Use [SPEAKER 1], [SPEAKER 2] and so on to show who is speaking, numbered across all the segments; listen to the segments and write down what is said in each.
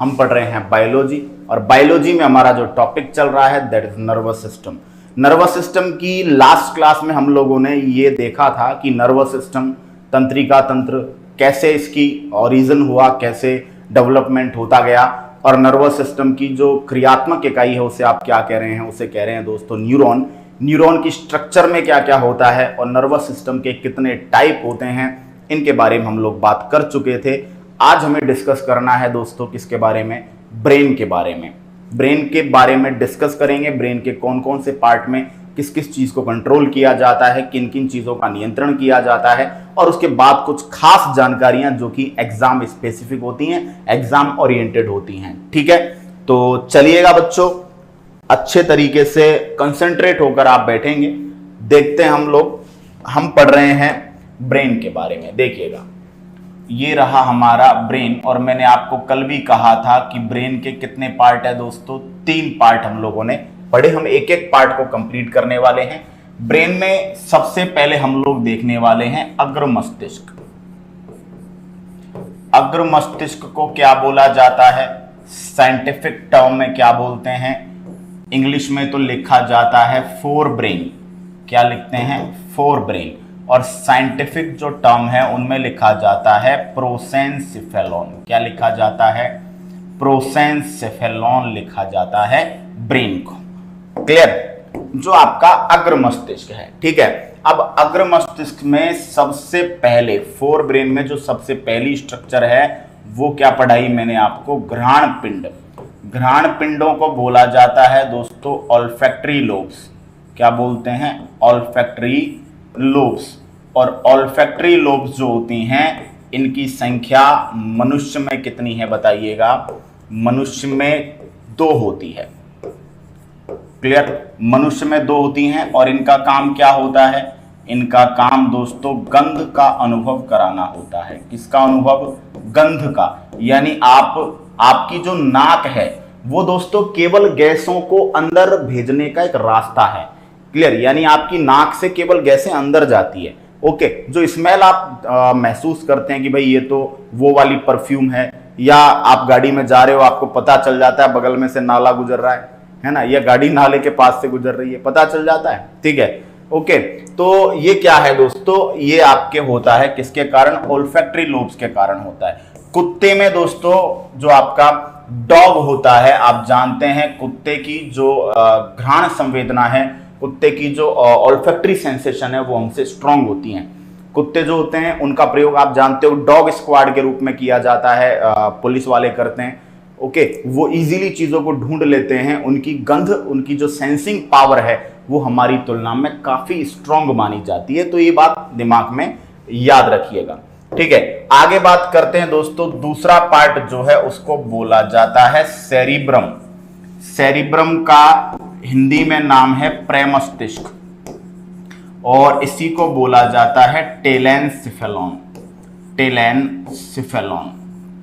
[SPEAKER 1] हम पढ़ रहे हैं बायोलॉजी, और बायोलॉजी में हमारा जो टॉपिक चल रहा है that is nervous system. Nervous system की लास्ट क्लास में हम लोगों ने ये देखा था कि नर्वस सिस्टम, तंत्रिका तंत्र, कैसे इसकी ओरिजिन हुआ, कैसे डेवलपमेंट होता गया, और नर्वस सिस्टम की जो क्रियात्मक इकाई है उसे आप क्या कह रहे हैं, उसे कह रहे हैं दोस्तों न्यूरॉन। न्यूरॉन की स्ट्रक्चर में क्या क्या होता है और नर्वस सिस्टम के कितने टाइप होते हैं, इनके बारे में हम लोग बात कर चुके थे। आज हमें डिस्कस करना है दोस्तों किसके बारे में, ब्रेन के बारे में। ब्रेन के बारे में डिस्कस करेंगे, ब्रेन के कौन कौन से पार्ट में किस किस चीज को कंट्रोल किया जाता है, किन किन चीजों का नियंत्रण किया जाता है, और उसके बाद कुछ खास जानकारियां जो कि एग्जाम स्पेसिफिक होती हैं, एग्जाम ओरिएंटेड होती हैं। ठीक है, तो चलिएगा बच्चों, अच्छे तरीके से कंसंट्रेट होकर आप बैठेंगे। देखते हैं हम पढ़ रहे हैं ब्रेन के बारे में। देखिएगा, ये रहा हमारा ब्रेन, और मैंने आपको कल भी कहा था कि ब्रेन के कितने पार्ट है दोस्तों, 3 पार्ट हम लोगों ने पढ़े। हम एक एक पार्ट को कंप्लीट करने वाले हैं। ब्रेन में सबसे पहले हम लोग देखने वाले हैं अग्र मस्तिष्क। अग्र मस्तिष्क को क्या बोला जाता है, साइंटिफिक टर्म में क्या बोलते हैं, इंग्लिश में तो लिखा जाता है फोर ब्रेन। क्या लिखते हैं, फोर ब्रेन। और साइंटिफिक जो टर्म है उनमें लिखा जाता है प्रोसेंसिफेलॉन। क्या लिखा जाता है, प्रोसेंसिफेलॉन लिखा जाता है ब्रेन को। क्लियर, जो आपका अग्र मस्तिष्क है। ठीक है, अब अग्र मस्तिष्क में सबसे पहले फोर ब्रेन में जो सबसे पहली स्ट्रक्चर है वो क्या पढ़ाई मैंने आपको, घ्राण पिंड। घ्राण पिंडों को बोला जाता है दोस्तों ऑल्फैक्टरी लोब्स। क्या बोलते हैं, ऑल्फैक्टरी लोब्स। और ऑल्फैक्टरी लोब्स जो होती हैं इनकी संख्या मनुष्य में कितनी है बताइएगा, मनुष्य में 2 होती है। क्लियर, मनुष्य में 2 होती हैं, और इनका काम क्या होता है, इनका काम दोस्तों गंध का अनुभव कराना होता है। किसका अनुभव, गंध का। यानी आपकी जो नाक है वो दोस्तों केवल गैसों को अंदर भेजने का एक रास्ता है। क्लियर, यानी आपकी नाक से केवल गैसें अंदर जाती है। ओके, जो स्मेल आप महसूस करते हैं कि भाई ये तो वो वाली परफ्यूम है, या आप गाड़ी में जा रहे हो आपको पता चल जाता है बगल में से नाला गुजर रहा है ना, या गाड़ी नाले के पास से गुजर रही है, पता चल जाता है। ठीक है, ओके, तो ये क्या है दोस्तों, ये आपके होता है किसके कारण, ओल्फैक्टरी लोब्स के कारण होता है। कुत्ते में दोस्तों जो आपका डॉग होता है, आप जानते हैं कुत्ते की जो घ्राण संवेदना है, कुत्ते की जो ऑल्फैक्टरी सेंसेशन है वो हमसे स्ट्रांग होती हैं। कुत्ते जो होते हैं उनका प्रयोग आप जानते हो डॉग स्क्वाड के रूप में किया जाता है, पुलिस वाले करते हैं। ओके, वो इजीली चीजों को ढूंढ लेते हैं, उनकी गंध, उनकी जो सेंसिंग पावर है वो हमारी तुलना में काफी स्ट्रांग मानी जाती है। तो ये बात दिमाग में याद रखिएगा। ठीक है, आगे बात करते हैं दोस्तों, दूसरा पार्ट जो है उसको बोला जाता है सेरिब्रम। सेरिब्रम का हिंदी में नाम है प्रमस्तिष्क, और इसी को बोला जाता है टेलेनसिफेलॉन। टेलेनसिफेलॉन,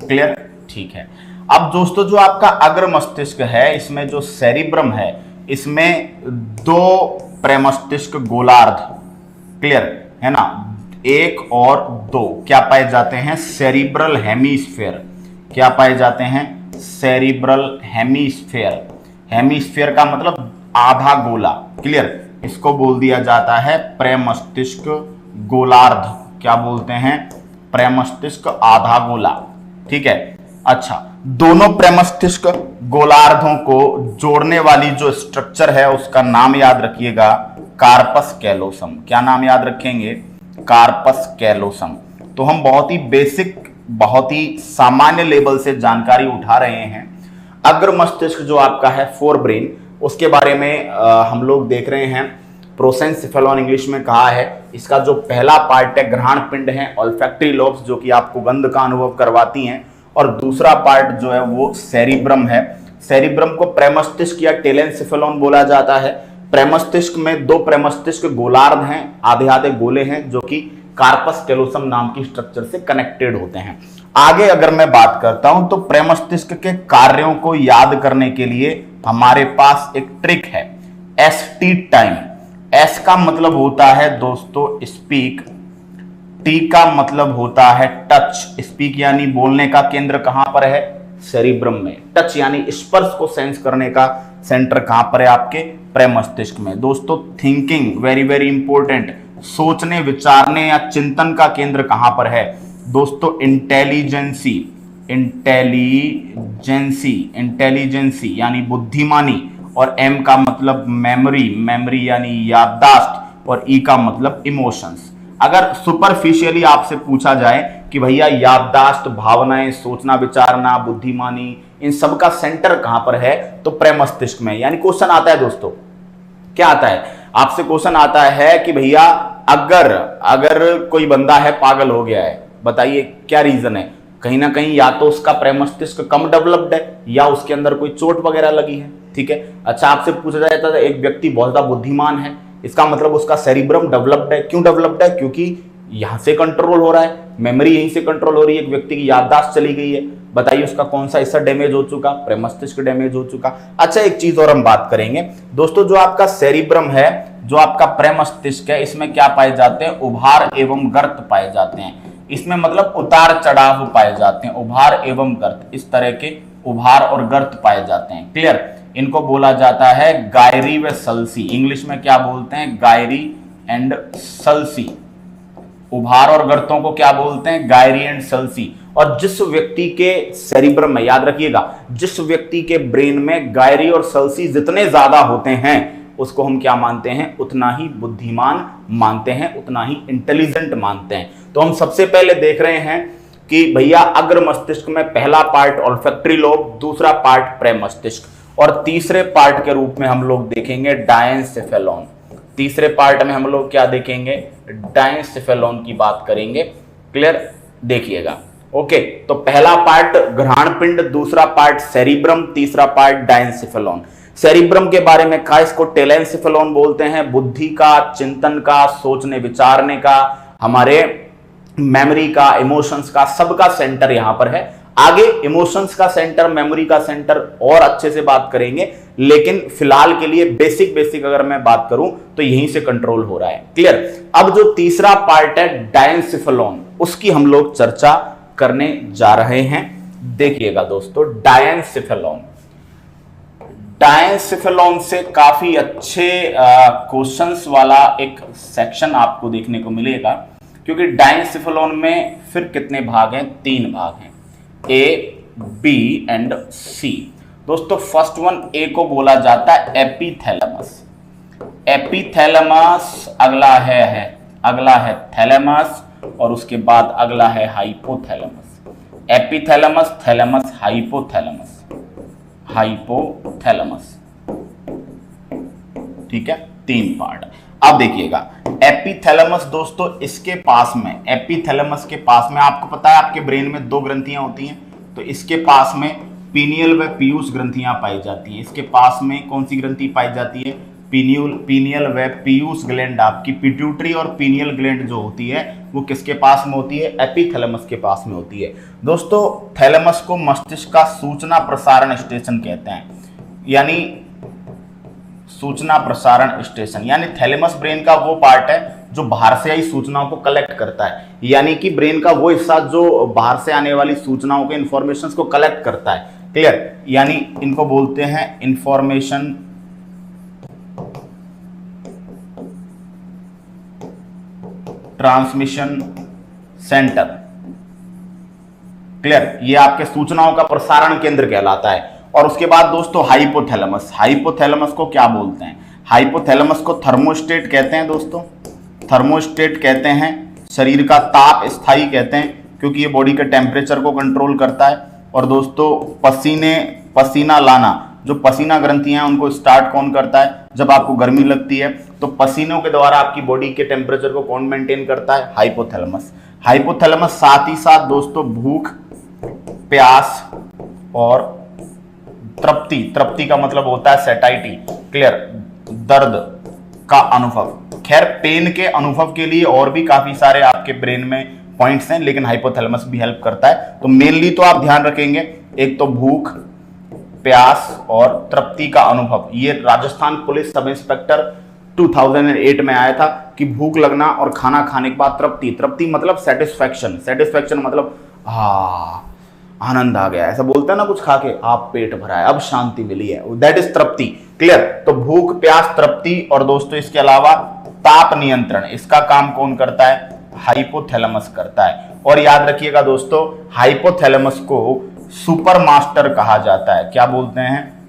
[SPEAKER 1] क्लियर, ठीक है। अब दोस्तों जो आपका अग्र मस्तिष्क है, इसमें जो सेरिब्रम है इसमें 2 प्रमस्तिष्क गोलार्ध, क्लियर है ना, 1 और 2 क्या पाए जाते हैं, सेरिब्रल हेमीस्फेयर। क्या पाए जाते हैं, सेरिब्रल हेमीस्फेयर। हेमीस्फेयर का मतलब आधा गोला। क्लियर, इसको बोल दिया जाता है प्रमस्तिष्क गोलार्ध। क्या बोलते हैं, प्रमस्तिष्क आधा गोला। ठीक है, अच्छा, दोनों प्रमस्तिष्क गोलार्धों को जोड़ने वाली जो स्ट्रक्चर है उसका नाम याद रखिएगा, कार्पस कैलोसम। क्या नाम याद रखेंगे, कार्पस कैलोसम। तो हम बहुत ही बेसिक, बहुत ही सामान्य लेवल से जानकारी उठा रहे हैं। अग्र मस्तिष्क जो आपका है फोर ब्रेन, उसके बारे में हम लोग देख रहे हैं। प्रोसेंसिफेलॉन इंग्लिश में कहा है। इसका जो पहला पार्ट है घ्राण पिंड है, ऑल्फैक्टरी लोब्स जो कि आपको गंध का अनुभव करवाती हैं, और दूसरा पार्ट जो है वो सेरिब्रम है। सेरिब्रम को प्रमस्तिष्क या टेलेनसिफेलॉन बोला जाता है। प्रमस्तिष्क में 2 प्रमस्तिष्क गोलार्ध हैं, आधे आधे गोले हैं, जो कि कार्पस कैलोसम नाम की स्ट्रक्चर से कनेक्टेड होते हैं। आगे अगर मैं बात करता हूं तो प्रमस्तिष्क के कार्यों को याद करने के लिए हमारे पास एक ट्रिक है, एसटी टाइम। एस का मतलब होता है दोस्तों स्पीक, टी का मतलब होता है टच। स्पीक यानी बोलने का केंद्र कहां पर है, सेरिब्रम में। टच यानी स्पर्श को सेंस करने का सेंटर कहां पर है? आपके प्रमस्तिष्क में। दोस्तों थिंकिंग वेरी वेरी इंपॉर्टेंट, सोचने विचारने या चिंतन का केंद्र कहां पर है? दोस्तों इंटेलिजेंसी, इंटेलिजेंसी यानी बुद्धिमानी, और एम का मतलब मेमोरी, मेमोरी यानी याददाश्त, और ई का मतलब इमोशंस। अगर सुपरफिशियली आपसे पूछा जाए कि भैया याददाश्त, भावनाएं, सोचना विचारना, बुद्धिमानी, इन सब का सेंटर कहां पर है? तो प्रमस्तिष्क में। यानी क्वेश्चन आता है दोस्तों, क्या आता है आपसे? क्वेश्चन आता है कि भैया अगर कोई बंदा है पागल हो गया है, बताइए क्या रीजन है? कहीं ना कहीं या तो उसका प्रमस्तिष्क कम डेवलप्ड है या उसके अंदर कोई चोट वगैरह लगी है। ठीक है, अच्छा आपसे पूछा जाता है एक व्यक्ति बहुत ज्यादा बुद्धिमान है, इसका मतलब उसका सेरिब्रम डेवलप्ड है। क्यों डेवलप्ड है? क्योंकि यहां से कंट्रोल हो रहा है, मेमोरी यहीं से कंट्रोल हो रही है, एक व्यक्ति की याददाश्त चली गई है। बताइए उसका कौन सा हिस्सा डैमेज हो चुका? प्रमस्तिष्क डैमेज हो चुका। अच्छा एक चीज और हम बात करेंगे दोस्तों, जो आपका सेरिब्रम है, जो आपका प्रमस्तिष्क है, इसमें क्या पाए जाते हैं? उभार एवं गर्त पाए जाते हैं। इसमें मतलब उतार चढ़ाव पाए जाते हैं, उभार एवं गर्त, इस तरह के उभार और गर्त पाए जाते हैं। क्लियर? इनको बोला जाता है गायरी व सल्सी। इंग्लिश में क्या बोलते हैं? गायरी एंड सल्सी। उभार और गर्तों को क्या बोलते हैं? गायरी एंड सल्सी। और जिस व्यक्ति के सेरिब्रम में, याद रखिएगा, जिस व्यक्ति के ब्रेन में गायरी और सल्सी जितने ज्यादा होते हैं उसको हम क्या मानते हैं? उतना ही बुद्धिमान मानते हैं, उतना ही इंटेलिजेंट मानते हैं। तो हम सबसे पहले देख रहे हैं कि भैया अग्र मस्तिष्क में पहला पार्ट ऑल्फैक्टरी लोब, दूसरा पार्ट प्रमस्तिष्क, और तीसरे पार्ट के रूप में हम लोग देखेंगे डायंसेफेलॉन। तीसरे पार्ट में हम लोग क्या देखेंगे? डायंसेफेलॉन की बात करेंगे। क्लियर? देखिएगा। ओके, तो पहला पार्ट घ्राण पिंड, दूसरा पार्ट सेरिब्रम, तीसरा पार्ट डायंसेफेलॉन। सेरिब्रम के बारे में कहा, इसको टेलेंसेफेलॉन बोलते हैं। बुद्धि का, चिंतन का, सोचने विचारने का, हमारे मेमोरी का, इमोशंस का, सबका सेंटर यहां पर है। आगे इमोशंस का सेंटर, मेमोरी का सेंटर और अच्छे से बात करेंगे, लेकिन फिलहाल के लिए बेसिक अगर मैं बात करूं तो यहीं से कंट्रोल हो रहा है। क्लियर? अब जो तीसरा पार्ट है डायंसेफेलॉन, उसकी हम लोग चर्चा करने जा रहे हैं। देखिएगा दोस्तों, डायंसेफेलॉन से काफी अच्छे क्वेश्चंस वाला एक सेक्शन आपको देखने को मिलेगा, क्योंकि डायंसेफेलॉन में फिर कितने भाग हैं? 3 भाग हैं, ए, बी एंड सी। दोस्तों फर्स्ट वन ए को बोला जाता है एपीथैलेमस। एपीथैलेमस, अगला है थैलेमस, और उसके बाद अगला है हाइपोथैलेमस। एपीथैलेमस, thalamus, hypothalamus. ठीक है, 3 पार्ट। अब देखिएगा एपीथैलेमस दोस्तों, इसके पास में, एपीथैलेमस के पास में, आपको पता है आपके ब्रेन में 2 ग्रंथियां होती हैं, तो इसके पास में पीनियल व पीयूष ग्रंथियां पाई जाती हैं। इसके पास में कौन सी ग्रंथि पाई जाती है? पीनियल व पीयूष ग्लैंड। आपकी पिट्यूटरी और पीनियल ग्लैंड जो होती है वो किसके पास में होती है? एपीथैलेमस के पास में होती है। दोस्तों थैलेमस को मस्तिष्क का सूचना प्रसारण स्टेशन कहते हैं, यानी सूचना प्रसारण स्टेशन, यानी थैलेमस ब्रेन का वो पार्ट है जो बाहर से आई सूचनाओं को कलेक्ट करता है, यानी कि ब्रेन का वो हिस्सा जो बाहर से आने वाली सूचनाओं के इंफॉर्मेशन को कलेक्ट करता है। क्लियर? यानी इनको बोलते हैं इंफॉर्मेशन ट्रांसमिशन सेंटर। क्लियर? ये आपके सूचनाओं का प्रसारण केंद्र कहलाता है। और उसके बाद दोस्तों हाइपोथैलेमस, हाइपोथैलेमस को क्या बोलते हैं? हाइपोथैलेमस को थर्मोस्टेट कहते हैं दोस्तों, थर्मोस्टेट कहते हैं। शरीर का ताप स्थायी कहते हैं, क्योंकि ये बॉडी के टेम्परेचर को कंट्रोल करता है। और दोस्तों पसीना लाना, जो पसीना ग्रंथियां हैं उनको स्टार्ट कौन करता है? जब आपको गर्मी लगती है तो पसीनों के द्वारा आपकी बॉडी के टेम्परेचर को कौन मेंटेन करता है? हाइपोथैलेमस। हाइपोथैलेमस साथ ही साथ दोस्तों भूख, प्यास और तृप्ति का मतलब होता है सैटाइटी। क्लियर? दर्द का अनुभव। खैर पेन के अनुभव के लिए और भी काफी सारे आपके ब्रेन में पॉइंट्स हैं, लेकिन हाइपोथैलेमस भी हेल्प करता है। तो मेनली तो आप ध्यान रखेंगे, एक तो भूख, प्यास और तृप्ति का अनुभव। ये राजस्थान पुलिस सब इंस्पेक्टर 2008 में आया था कि भूख लगना और खाना खाने के बाद तृप्ति मतलब सेटिस्फैक्शन मतलब आनंद आ गया, ऐसा बोलते हैं ना कुछ खा के, आप पेट भरा है, अब शांति मिली है, दैट इज तृप्ति। क्लियर? तो भूख, प्यास, तृप्ति, और दोस्तों इसके अलावा ताप नियंत्रण, इसका काम कौन करता है? हाइपोथैलेमस करता है। और याद रखिएगा दोस्तों, हाइपोथैलेमस को सुपर मास्टर कहा जाता है। क्या बोलते हैं?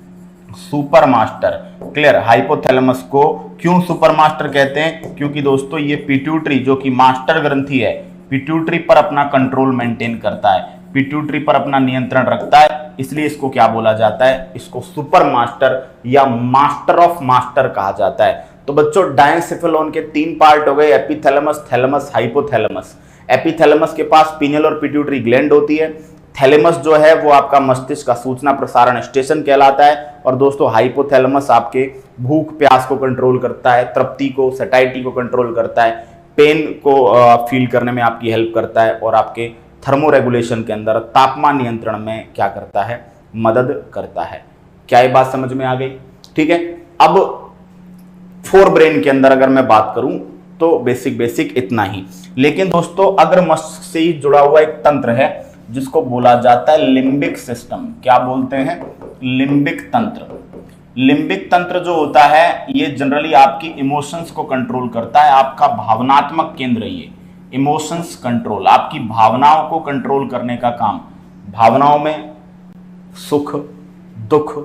[SPEAKER 1] Super master. क्लियर? हाइपोथैलेमस को क्यों सुपर मास्टर कहते हैं? क्योंकि दोस्तों ये पिट्यूटरी जो कि मास्टर ग्रंथि है, पिट्यूटरी पर अपना कंट्रोल मेंटेन करता है, पिट्यूटरी पर अपना नियंत्रण रखता है, इसलिए इसको क्या बोला जाता है? इसको सुपर मास्टर या मास्टर ऑफ मास्टर कहा जाता है। तो बच्चों डायनसेफेलॉन के 3 पार्ट हो गए, एपिथैलेमस, थैलेमस, हाइपोथैलेमस। एपिथैलेमस के पास पीनियल और पिट्यूटरी ग्लैंड होती है। थैलेमस जो है वो आपका मस्तिष्क का सूचना प्रसारण स्टेशन कहलाता है। और दोस्तों हाइपोथैलेमस आपके भूख प्यास को कंट्रोल करता है, तृप्ति को, सैटिस्फैक्शन को कंट्रोल करता है, पेन को फील करने में आपकी हेल्प करता है, और आपके थर्मोरेगुलेशन के अंदर तापमान नियंत्रण में क्या करता है? मदद करता है। क्या ये बात समझ में आ गई? ठीक है। अब फोर ब्रेन के अंदर अगर मैं बात करूं तो बेसिक इतना ही। लेकिन दोस्तों अग्र मस्तिष्क से ही जुड़ा हुआ एक तंत्र है जिसको बोला जाता है लिम्बिक सिस्टम। क्या बोलते हैं? लिम्बिक तंत्र। लिम्बिक तंत्र जो होता है ये जनरली आपकी इमोशंस को कंट्रोल करता है, आपका भावनात्मक केंद्र। ये इमोशंस कंट्रोल, आपकी भावनाओं को कंट्रोल करने का काम। भावनाओं में सुख दुख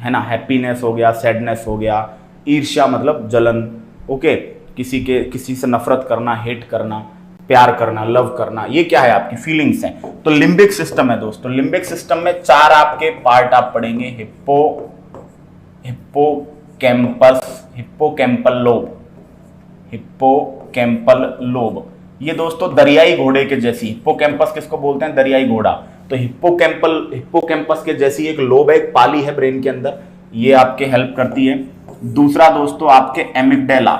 [SPEAKER 1] है ना, हैप्पीनेस हो गया, सैडनेस हो गया, ईर्ष्या मतलब जलन, ओके, किसी से नफरत करना, हेट करना, प्यार करना, लव करना, ये क्या है? आपकी फीलिंग्स हैं। तो लिम्बिक सिस्टम है दोस्तों। लिम्बिक सिस्टम में 4 आपके पार्ट आप पढ़ेंगे, हिप्पोकैम्पल लोब। ये दोस्तों दरियाई घोड़े के जैसी, हिप्पोकैम्पस किसको बोलते हैं? दरियाई घोड़ा। तो हिप्पोकैम्पस के जैसी एक लोब है, एक पाली है ब्रेन के अंदर, ये आपके हेल्प करती है। दूसरा दोस्तों आपके एमिगडाला,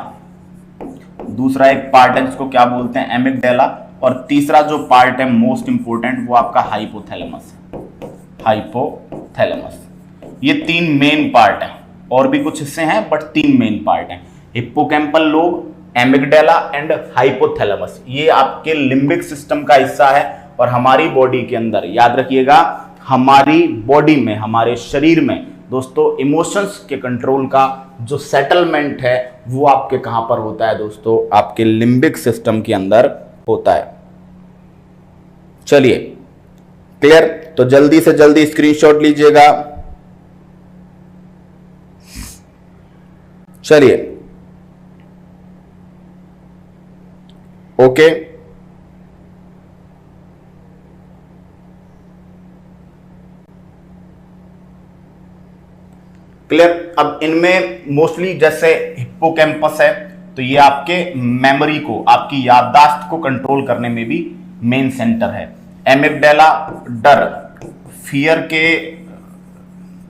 [SPEAKER 1] दूसरा एक पार्ट है जिसको क्या बोलते हैं? एमिगडाला। और तीसरा जो पार्ट है मोस्ट इंपोर्टेंट वो आपका हाइपोथैलेमस है। हाइपोथैलेमस, ये 3 मेन पार्ट हैं, और भी कुछ हिस्से हैं बट 3 मेन पार्ट हैं, hippocampal lobe, amygdala and hypothalamus. ये आपके लिम्बिक सिस्टम का हिस्सा है। और हमारी बॉडी के अंदर याद रखिएगा, हमारी बॉडी में, हमारे शरीर में दोस्तों इमोशंस के कंट्रोल का जो सेटलमेंट है वो आपके कहां पर होता है दोस्तों? आपके लिम्बिक सिस्टम के अंदर होता है। चलिए क्लियर? तो जल्दी से जल्दी स्क्रीनशॉट लीजिएगा। चलिए ओके, क्लियर? अब इनमें मोस्टली जैसे हिप्पोकैम्पस है तो ये आपके मेमोरी को, आपकी याददाश्त को कंट्रोल करने में भी मेन सेंटर है। एमिगडाला डर, फियर के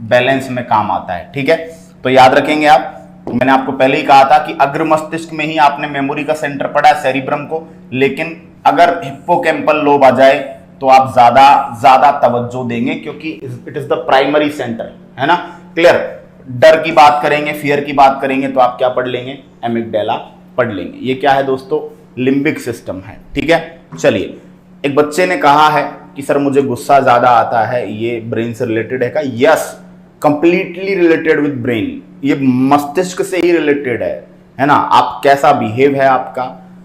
[SPEAKER 1] बैलेंस में काम आता है। ठीक है, तो याद रखेंगे आप। मैंने आपको पहले ही कहा था कि अग्र मस्तिष्क में ही आपने मेमोरी का सेंटर पढ़ा है, सेरिब्रम को, लेकिन अगर हिप्पोकैम्पल लोब आ जाए तो आप ज्यादा तवज्जो देंगे क्योंकि it is the primary centre, है ना? क्लियर? डर की बात करेंगे, फियर की बात करेंगे तो आप क्या पढ़ लेंगे? एमिगडाला पढ़ लेंगे। ये क्या है दोस्तों? लिम्बिक सिस्टम है। ठीक है, चलिए। एक बच्चे ने कहा है कि सर मुझे गुस्सा ज्यादा आता है, ये ब्रेन से रिलेटेड है क्या? Yes, completely related with brain, ये मस्तिष्क से ही रिलेटेड है ना? आप कैसा बिहेव है आपका,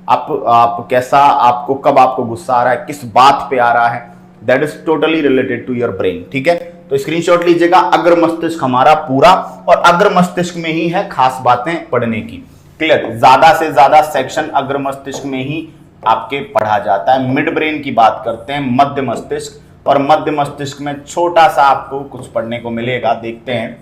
[SPEAKER 1] आप कैसा, आपको कब आपको गुस्सा आ रहा है, किस बात पे आ रहा है, that is totally related to your brain. ठीक है, तो स्क्रीनशॉट लीजिएगा। अग्र मस्तिष्क हमारा पूरा, और अग्र मस्तिष्क में ही है खास बातें पढ़ने की। क्लियर? ज्यादा से ज्यादा सेक्शन अग्र मस्तिष्क में ही आपके पढ़ा जाता है। मिड ब्रेन की बात करते हैं, मध्य मस्तिष्क, और मध्य मस्तिष्क में छोटा सा आपको कुछ पढ़ने को मिलेगा, देखते हैं।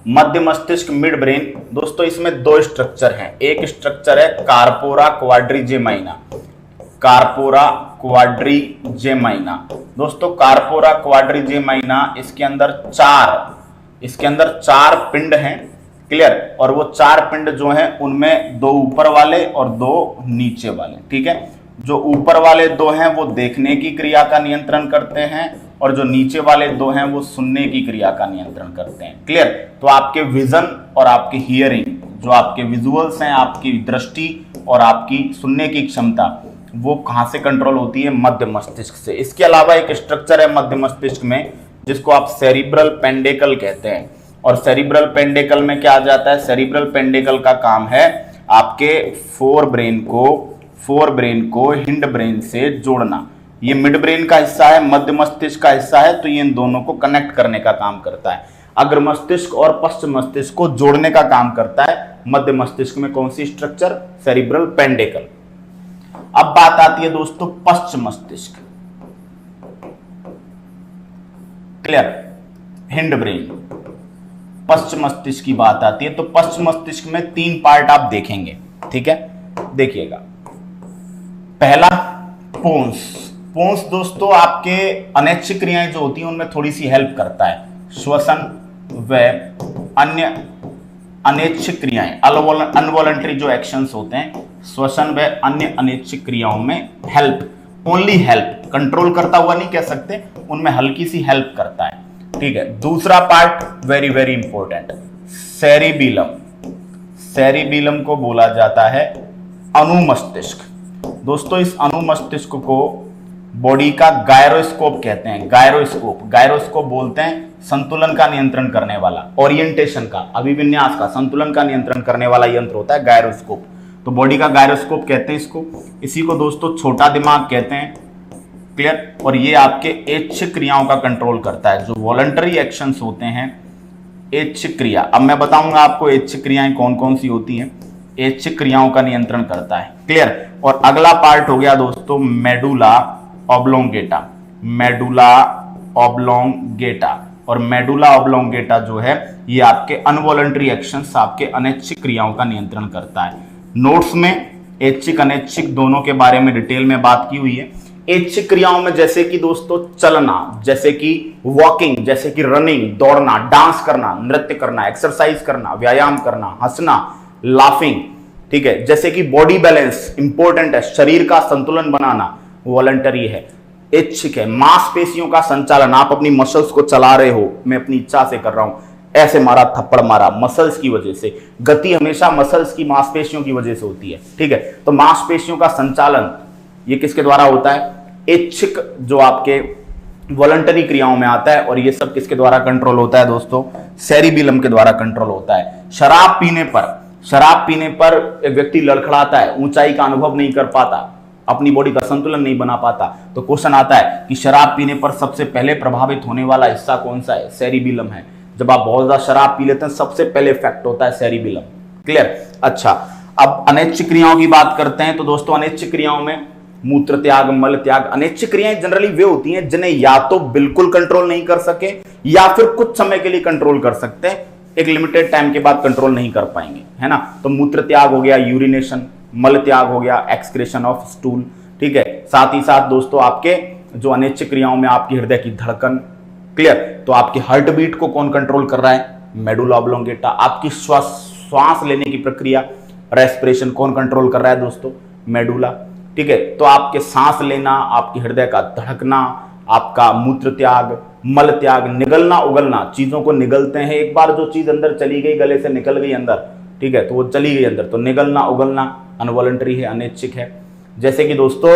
[SPEAKER 1] मध्य मस्तिष्क, मिड ब्रेन दोस्तों, इसमें 2 स्ट्रक्चर हैं। एक स्ट्रक्चर है कार्पोरा क्वाड्रिजेमाइना, कार्पोरा क्वाड्रिजेमाइना। दोस्तों कार्पोरा क्वाड्रिजेमाइना, इसके अंदर 4 पिंड हैं। क्लियर? और वो 4 पिंड जो हैं उनमें 2 ऊपर वाले और 2 नीचे वाले। ठीक है, जो ऊपर वाले 2 हैं वो देखने की क्रिया का नियंत्रण करते हैं, और जो नीचे वाले 2 हैं वो सुनने की क्रिया का नियंत्रण करते हैं। क्लियर? तो आपके विजन और आपकी हियरिंग, जो आपके विजुअल्स हैं, आपकी दृष्टि और आपकी सुनने की क्षमता, वो कहां से कंट्रोल होती है? मध्य मस्तिष्क से। इसके अलावा एक स्ट्रक्चर है मध्य मस्तिष्क में जिसको आप सेरिब्रल पेंडिकल कहते हैं, और सेरिब्रल पेंडिकल में क्या आ जाता है? सेरिब्रल पेंडिकल का काम है आपके फोर ब्रेन को हिंड ब्रेन से जोड़ना। ये मिड ब्रेन का हिस्सा है, मध्य मस्तिष्क का हिस्सा है, तो ये इन दोनों को कनेक्ट करने का काम करता है। अग्र मस्तिष्क और पश्चिम मस्तिष्क को जोड़ने का काम करता है मध्य मस्तिष्क में कौन सी स्ट्रक्चर? सेरिब्रल पेंडिकल। अब बात आती है दोस्तों पश्चिम मस्तिष्क, क्लियर, हिंड ब्रेन, पश्चिम मस्तिष्क की बात आती है। तो पश्चिम मस्तिष्क में 3 पार्ट आप देखेंगे, ठीक है, देखिएगा। पहला पोन्स दोस्तों आपके अनैच्छिक क्रियाएं जो होती हैं उनमें थोड़ी सी हेल्प करता है, श्वसन व अन्य अनैच्छिक क्रियाएं, अनवॉलंटरी जो एक्शंस होते हैं, श्वसन व अन्य अनैच्छिक क्रियाओं में हेल्प, ओनली हेल्प, कंट्रोल करता हुआ नहीं कह सकते, उनमें हल्की सी हेल्प करता है, ठीक है। दूसरा पार्ट वेरी वेरी इंपॉर्टेंट, सेरिबीलम को बोला जाता है अनुमस्तिष्क। दोस्तों इस अनुमस्तिष्क को बॉडी का गायरोस्कोप कहते हैं, गायरोस्कोप बोलते हैं संतुलन का नियंत्रण करने वाला, ओरिएंटेशन का, अभिविन्यास का, संतुलन का नियंत्रण करने वाला यंत्र होता है गायरोस्कोप। तो बॉडी का गायरोस्कोप कहते हैं इसको। इसी को दोस्तों छोटा दिमाग कहते हैं, क्लियर। और ये आपके ऐच्छिक क्रियाओं का कंट्रोल करता है, जो वॉलंटरी एक्शंस होते हैं, ऐच्छिक क्रिया। अब मैं बताऊंगा आपको ऐच्छिक क्रियाएं कौन कौन सी होती हैं, ऐच्छिक क्रियाओं का नियंत्रण करता है, क्लियर। और अगला पार्ट हो गया दोस्तों मेडुला ऑब्लोंगेटा। और मेडुला ऑब्लोंगेटा जो है ये आपके अनवॉलंटरी एक्शंस, आपके अनैच्छिक क्रियाओं का नियंत्रण करता है। नोट्स में ऐच्छिक अनैच्छिक दोनों के बारे में डिटेल में बात की हुई है। ऐच्छिक क्रियाओं में जैसे कि दोस्तों चलना, जैसे कि वॉकिंग, जैसे कि रनिंग, दौड़ना, डांस करना, नृत्य करना, एक्सरसाइज करना, व्यायाम करना, हंसना, लाफिंग, ठीक है, जैसे कि बॉडी बैलेंस इंपॉर्टेंट है, शरीर का संतुलन बनाना वॉलंटरी है, ऐच्छिक है। मांसपेशियों का संचालन, आप अपनी मसल्स को चला रहे हो, मैं अपनी इच्छा से कर रहा हूं, ऐसे मारा, थप्पड़ मारा, मसल्स की वजह से, गति हमेशा मसल्स की, मांसपेशियों की वजह से होती है, ठीक है। तो मांसपेशियों का संचालन ये किसके द्वारा होता है? ऐच्छिक जो आपके वॉलंटरी क्रियाओं में आता है। और ये सब किसके द्वारा कंट्रोल होता है दोस्तों? सेरिबीलम के द्वारा कंट्रोल होता है। शराब पीने पर एक व्यक्ति लड़खड़ाता है, ऊंचाई का अनुभव नहीं कर पाता, अपनी बॉडी का संतुलन नहीं बना पाता, तो क्वेश्चन आता है कि शराब पीने पर सबसे पहले प्रभावित होने वाला हिस्सा कौन सा है? सेरिबीलम है। जब आप बहुत ज्यादा शराब पी लेते हैं सबसे पहले इफेक्ट होता है सेरिबीलम, क्लियर। अच्छा, अब अनैच्छिक क्रियाओं की बात करते हैं। तो दोस्तों अनैच्छिक क्रियाओं में मूत्र त्याग, मल त्याग, अनैच्छिक क्रियाएं जनरली वे होती हैं जिन्हें या तो बिल्कुल कंट्रोल नहीं कर सके या फिर कुछ समय के लिए कंट्रोल कर सकते हैं, एक लिमिटेड टाइम के बाद कंट्रोल नहीं कर पाएंगे, है ना। तो मूत्र त्याग हो गया यूरिनेशन, मल त्याग हो गया एक्सक्रेशन ऑफ स्टूल, ठीक है। साथ ही साथ दोस्तों आपके जो अनैच्छिक क्रियाओं में आपकी हृदय की धड़कन, क्लियर। तो आपकी हार्ट बीट को कौन कंट्रोल कर रहा है? Medulla oblongata. आपकी श्वास लेने की प्रक्रिया, रेस्पिरेशन कौन कंट्रोल कर रहा है दोस्तों? मेडुला, ठीक है। तो आपके सांस लेना, आपके हृदय का धड़कना, आपका मूत्र त्याग, मल त्याग, निगलना उगलना, चीजों को निगलते हैं, एक बार जो चीज अंदर चली गई, गले से निकल गई अंदर, ठीक है, तो वो चली गई अंदर, तो निगलना उगलना अनवॉलंटरी है, अनैच्छिक है। जैसे कि दोस्तों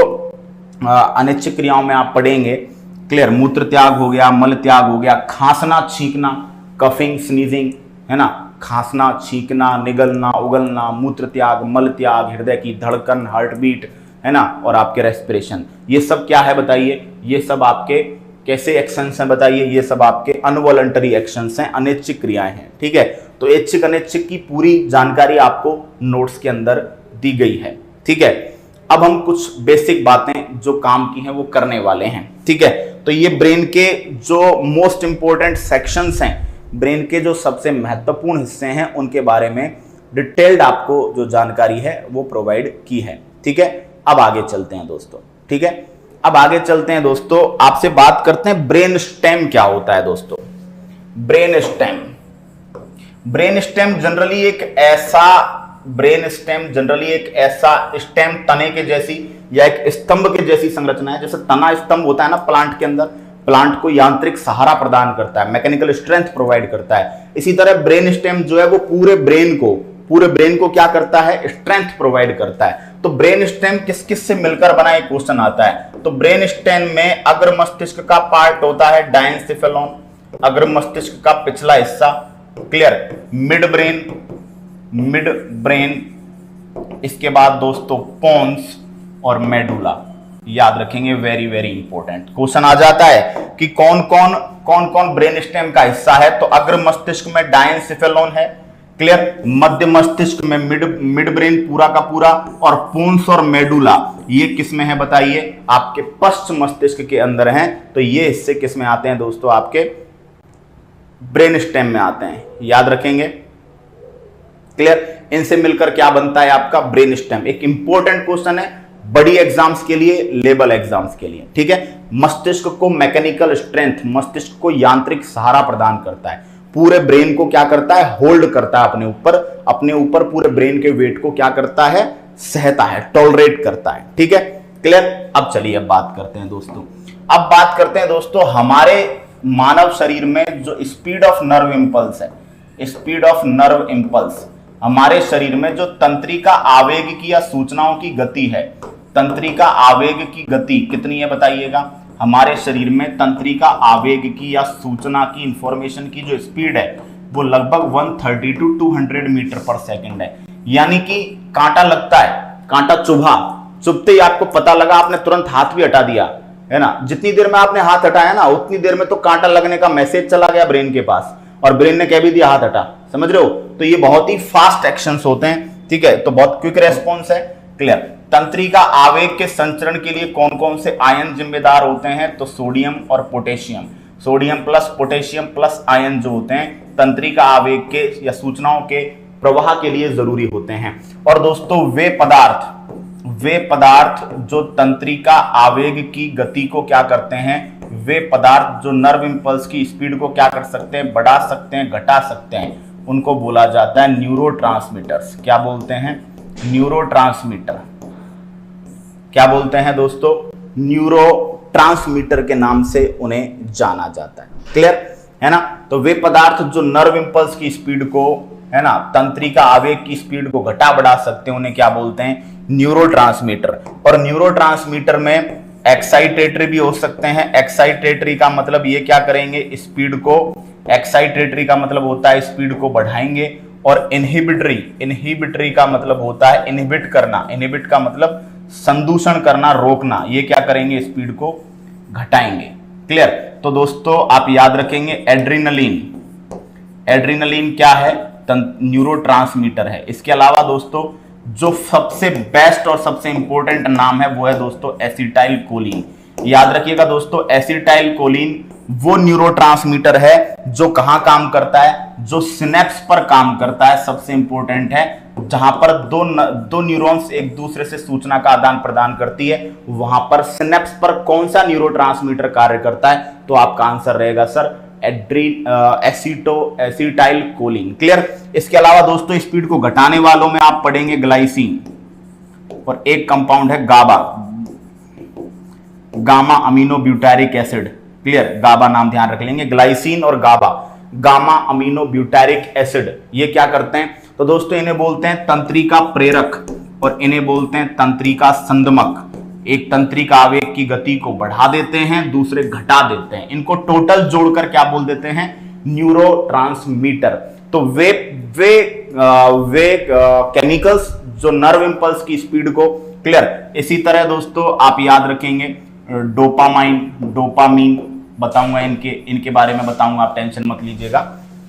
[SPEAKER 1] अनैच्छिक क्रियाओं में आप पढ़ेंगे, क्लियर, मूत्र त्याग हो गया, मल त्याग हो गया, खांसना छींकना, कफिंग, स्नीजिंग, है ना, खांसना, छींकना, निगलना उगलना, मूत्र त्याग, मल त्याग, हृदय की धड़कन, हार्ट बीट, है ना, और आपके रेस्पिरेशन, ये सब क्या है बताइए? ये सब आपके कैसे एक्शंस हैं बताइए? ये सब आपके अनवॉलंटरी एक्शंस हैं, अनैच्छिक क्रियाएं हैं, ठीक है। तो ऐच्छिक अनैच्छिक की पूरी जानकारी आपको नोट्स के अंदर दी गई है, ठीक है। अब हम कुछ बेसिक बातें जो काम की हैं वो करने वाले हैं, ठीक है। तो ये ब्रेन के जो मोस्ट इंपॉर्टेंट सेक्शंस हैं, ब्रेन के जो सबसे महत्वपूर्ण हिस्से हैं, उनके बारे में डिटेल्ड आपको जो जानकारी है वो प्रोवाइड की है, ठीक है। अब आगे चलते हैं दोस्तों, ठीक है। अब आगे चलते हैं दोस्तों, आपसे बात करते हैं ब्रेन स्टेम क्या होता है दोस्तों। ब्रेन स्टेम जनरली एक ऐसा स्टेम तने के जैसी या एक स्तंभ के जैसी संरचना है। जैसे तना स्तंभ होता है ना प्लांट के अंदर, प्लांट को यांत्रिक सहारा प्रदान करता है, मैकेनिकल स्ट्रेंथ प्रोवाइड करता है। इसी तरह ब्रेन स्टेम जो है वो पूरे ब्रेन को क्या करता है? स्ट्रेंथ प्रोवाइड करता है। तो ब्रेन स्टेम किस किस से मिलकर बना, एक क्वेश्चन आता है। तो ब्रेन स्टेम में अग्र मस्तिष्क का पार्ट होता है डायंसिफेलोन, अग्र मस्तिष्क का पिछला हिस्सा, क्लियर, मिड ब्रेन, इसके बाद दोस्तों पोन्स और मेडुला, याद रखेंगे, वेरी वेरी इंपॉर्टेंट क्वेश्चन आ जाता है कि कौन कौन ब्रेन स्टेम का हिस्सा है। तो अग्र मस्तिष्क में डायंसिफेलोन है, क्लियर, मध्य मस्तिष्क में मिड ब्रेन पूरा का पूरा, और पोन्स और मेडुला ये किस में है बताइए, आपके पश्च मस्तिष्क के अंदर हैं। तो ये हिस्से किस में आते हैं दोस्तों, आपके ब्रेन स्टेम में आते हैं, याद रखेंगे, क्लियर। इनसे मिलकर क्या बनता है आपका ब्रेन स्टेम। एक इंपॉर्टेंट क्वेश्चन है बड़ी एग्जाम्स के लिए, लेवल एग्जाम्स के लिए, ठीक है। मस्तिष्क को मैकेनिकल स्ट्रेंथ, मस्तिष्क को यांत्रिक सहारा प्रदान करता है, पूरे ब्रेन को क्या करता है, होल्ड करता है अपने ऊपर पूरे ब्रेन के वेट को क्या करता है, सहता है, टॉलरेट करता है, ठीक है, क्लियर। अब चलिए अब बात करते हैं दोस्तों, हमारे मानव शरीर में जो स्पीड ऑफ नर्व इंपल्स है, स्पीड ऑफ नर्व इंपल्स, हमारे शरीर में जो तंत्रिका आवेग की या सूचनाओं की गति है, तंत्रिका आवेग की गति कितनी है बताइएगा। हमारे शरीर में तंत्रिका आवेग की या सूचना की, इंफॉर्मेशन की जो स्पीड है वो लगभग 130 to 200 मीटर पर सेकंड है। यानी कि कांटा लगता है, कांटा चुभते ही आपको पता लगा, आपने तुरंत हाथ भी हटा दिया, है ना। जितनी देर में आपने हाथ हटाया ना, उतनी देर में तो कांटा लगने का मैसेज चला गया ब्रेन के पास, और ब्रेन ने कह भी दिया हाथ हटा, समझ रहे हो। तो ये बहुत ही फास्ट एक्शंस होते हैं, ठीक है, तो बहुत क्विक रेस्पॉन्स है, क्लियर। तंत्रिका आवेग के संचरण के लिए कौन कौन से आयन जिम्मेदार होते हैं, तो सोडियम और potassium, sodium plus potassium plus ion जो होते हैं तंत्रिका आवेग के या सूचनाओं के प्रवाह के लिए जरूरी होते हैं। और दोस्तों वे पदार्थ जो तंत्रिका आवेग की गति को क्या करते हैं, वे पदार्थ जो नर्व इंपल्स की स्पीड को क्या कर सकते हैं, बढ़ा सकते हैं, घटा सकते हैं, उनको बोला जाता है न्यूरोट्रांसमीटर्स। क्या बोलते हैं, न्यूरोट्रांसमीटर। क्या बोलते हैं दोस्तों, न्यूरोट्रांसमीटर के नाम से उन्हें जाना जाता है, क्लियर है ना। तो वे पदार्थ जो नर्व इंपल्स की स्पीड को, है ना, तंत्रिका आवेग की स्पीड को घटा बढ़ा सकते हैं, उन्हें क्या बोलते हैं, न्यूरोट्रांसमीटर। और न्यूरोट्रांसमीटर में एक्साइटेटरी भी हो सकते हैं। एक्साइटेटरी का मतलब ये क्या करेंगे, स्पीड को, एक्साइटेटरी का मतलब होता है स्पीड को बढ़ाएंगे, और इनहिबिटरी का मतलब होता है इनहिबिट करना, इनहिबिट का मतलब संदूषण करना, रोकना, ये क्या करेंगे, स्पीड को घटाएंगे, क्लियर। तो दोस्तों आप याद रखेंगे एड्रेनलिन क्या है, न्यूरोट्रांसमीटर है। इसके अलावा दोस्तों जो सबसे बेस्ट और सबसे इंपॉर्टेंट नाम है वो है दोस्तों एसिटाइल कोलिन। याद रखिएगा दोस्तों, एसिटाइल कोलिन वो न्यूरोट्रांसमीटर है जो कहां काम करता है, जो सिनेप्स पर काम करता है, सबसे इंपॉर्टेंट है, जहां पर दो न्यूरॉन्स एक दूसरे से सूचना का आदान प्रदान करती है, वहां पर सिनेप्स पर कौन सा न्यूरोट्रांसमीटर कार्य करता है। तो आपका आंसर रहेगा सर एसिटाइल कोलिन, क्लियर। इसके अलावा दोस्तों स्पीड को घटाने वालों में आप पढ़ेंगे ग्लाइसिन, और एक कंपाउंड है gamma amino butyric acid, clear, GABA नाम ध्यान रख लेंगे, ग्लाइसिन और गामा अमीनो ब्यूटारिक एसिड, ये क्या करते हैं, तो दोस्तों इन्हें बोलते हैं तंत्रिका प्रेरक और इन्हें बोलते हैं तंत्रिका संदमक। एक तंत्रिका आवेग की गति को बढ़ा देते हैं, दूसरे घटा देते हैं, इनको टोटल जोड़कर क्या बोल देते हैं, न्यूरोट्रांसमीटर। तो वे केमिकल्स जो नर्व इंपल्स की स्पीड को, क्लियर। इसी तरह दोस्तों आप याद रखेंगे डोपामीन बताऊंगा, इनके बारे में बताऊंगा, आप टेंशन मत लीजिएगा,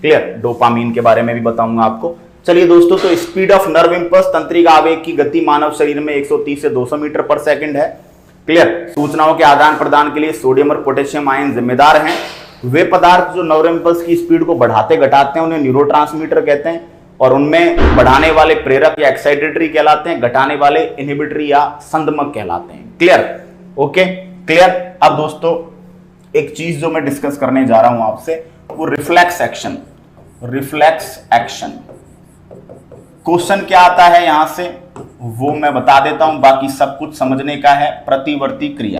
[SPEAKER 1] क्लियर। डोपामीन के बारे में भी बताऊंगा आपको। चलिए दोस्तों, तो स्पीड ऑफ नर्व इंपल्स तंत्रिका आवेग की गति मानव शरीर में 130 से 200 मीटर पर सेकंड है, क्लियर। सूचनाओं के आदान प्रदान के लिए सोडियम और पोटेशियम आयन जिम्मेदार हैं। वे पदार्थ जो नर्व इंपल्स की स्पीड को बढ़ाते घटाते हैं उन्हें न्यूरोट्रांसमीटर कहते हैं, और उनमें बढ़ाने वाले प्रेरक या एक्साइटेटरी कहलाते हैं, घटाने वाले इनहिबिटरी या संदमक कहलाते हैं, क्लियर, ओके, क्लियर। अब दोस्तों एक चीज जो मैं डिस्कस करने जा रहा हूं आपसे, वो रिफ्लेक्स एक्शन। क्वेश्चन क्या आता है यहां से वो मैं बता देता हूं, बाकी सब कुछ समझने का है। प्रतिवर्ती क्रिया,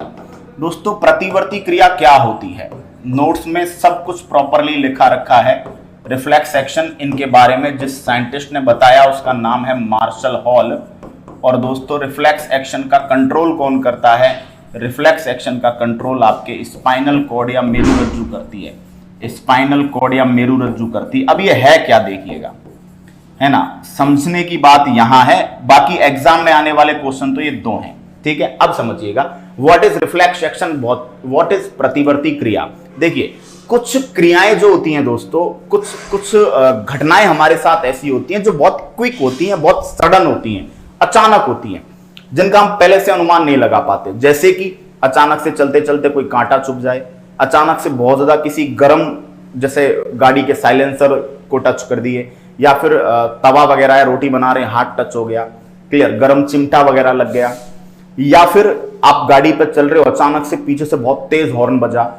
[SPEAKER 1] दोस्तों प्रतिवर्ती क्रिया क्या होती है, नोट्स में सब कुछ प्रॉपरली लिखा रखा है। रिफ्लेक्स एक्शन, इनके बारे में जिस साइंटिस्ट ने बताया उसका नाम है मार्शल हॉल, और दोस्तों रिफ्लेक्स एक्शन का कंट्रोल कौन करता है? रिफ्लेक्स एक्शन का कंट्रोल आपके स्पाइनल कॉर्ड या मेरुरज्जु करती है। स्पाइनल कॉर्ड या मेरुरज्जु करती है। अब ये है क्या देखिएगा, है ना, समझने की बात यहां है। बाकी एग्जाम में आने वाले क्वेश्चन तो ये दो हैं, ठीक है। अब समझिएगा what is reflex action, what is प्रतिवर्ती क्रिया। देखिए कुछ क्रियाएं जो होती हैं दोस्तों, कुछ घटनाएं हमारे साथ ऐसी होती हैं जो बहुत क्विक होती हैं, बहुत सडन होती हैं, अचानक होती हैं, जिनका हम पहले से अनुमान नहीं लगा पाते। जैसे कि अचानक से चलते चलते कोई कांटा चुभ जाए, अचानक से बहुत ज्यादा किसी गर्म, जैसे गाड़ी के साइलेंसर को टच कर दिए, या फिर तवा वगैरह है, रोटी बना रहे हैं, हाथ टच हो गया, क्लियर, गर्म चिमटा वगैरह लग गया, या फिर आप गाड़ी पर चल रहे हो, अचानक से पीछे से बहुत तेज हॉर्न बजा,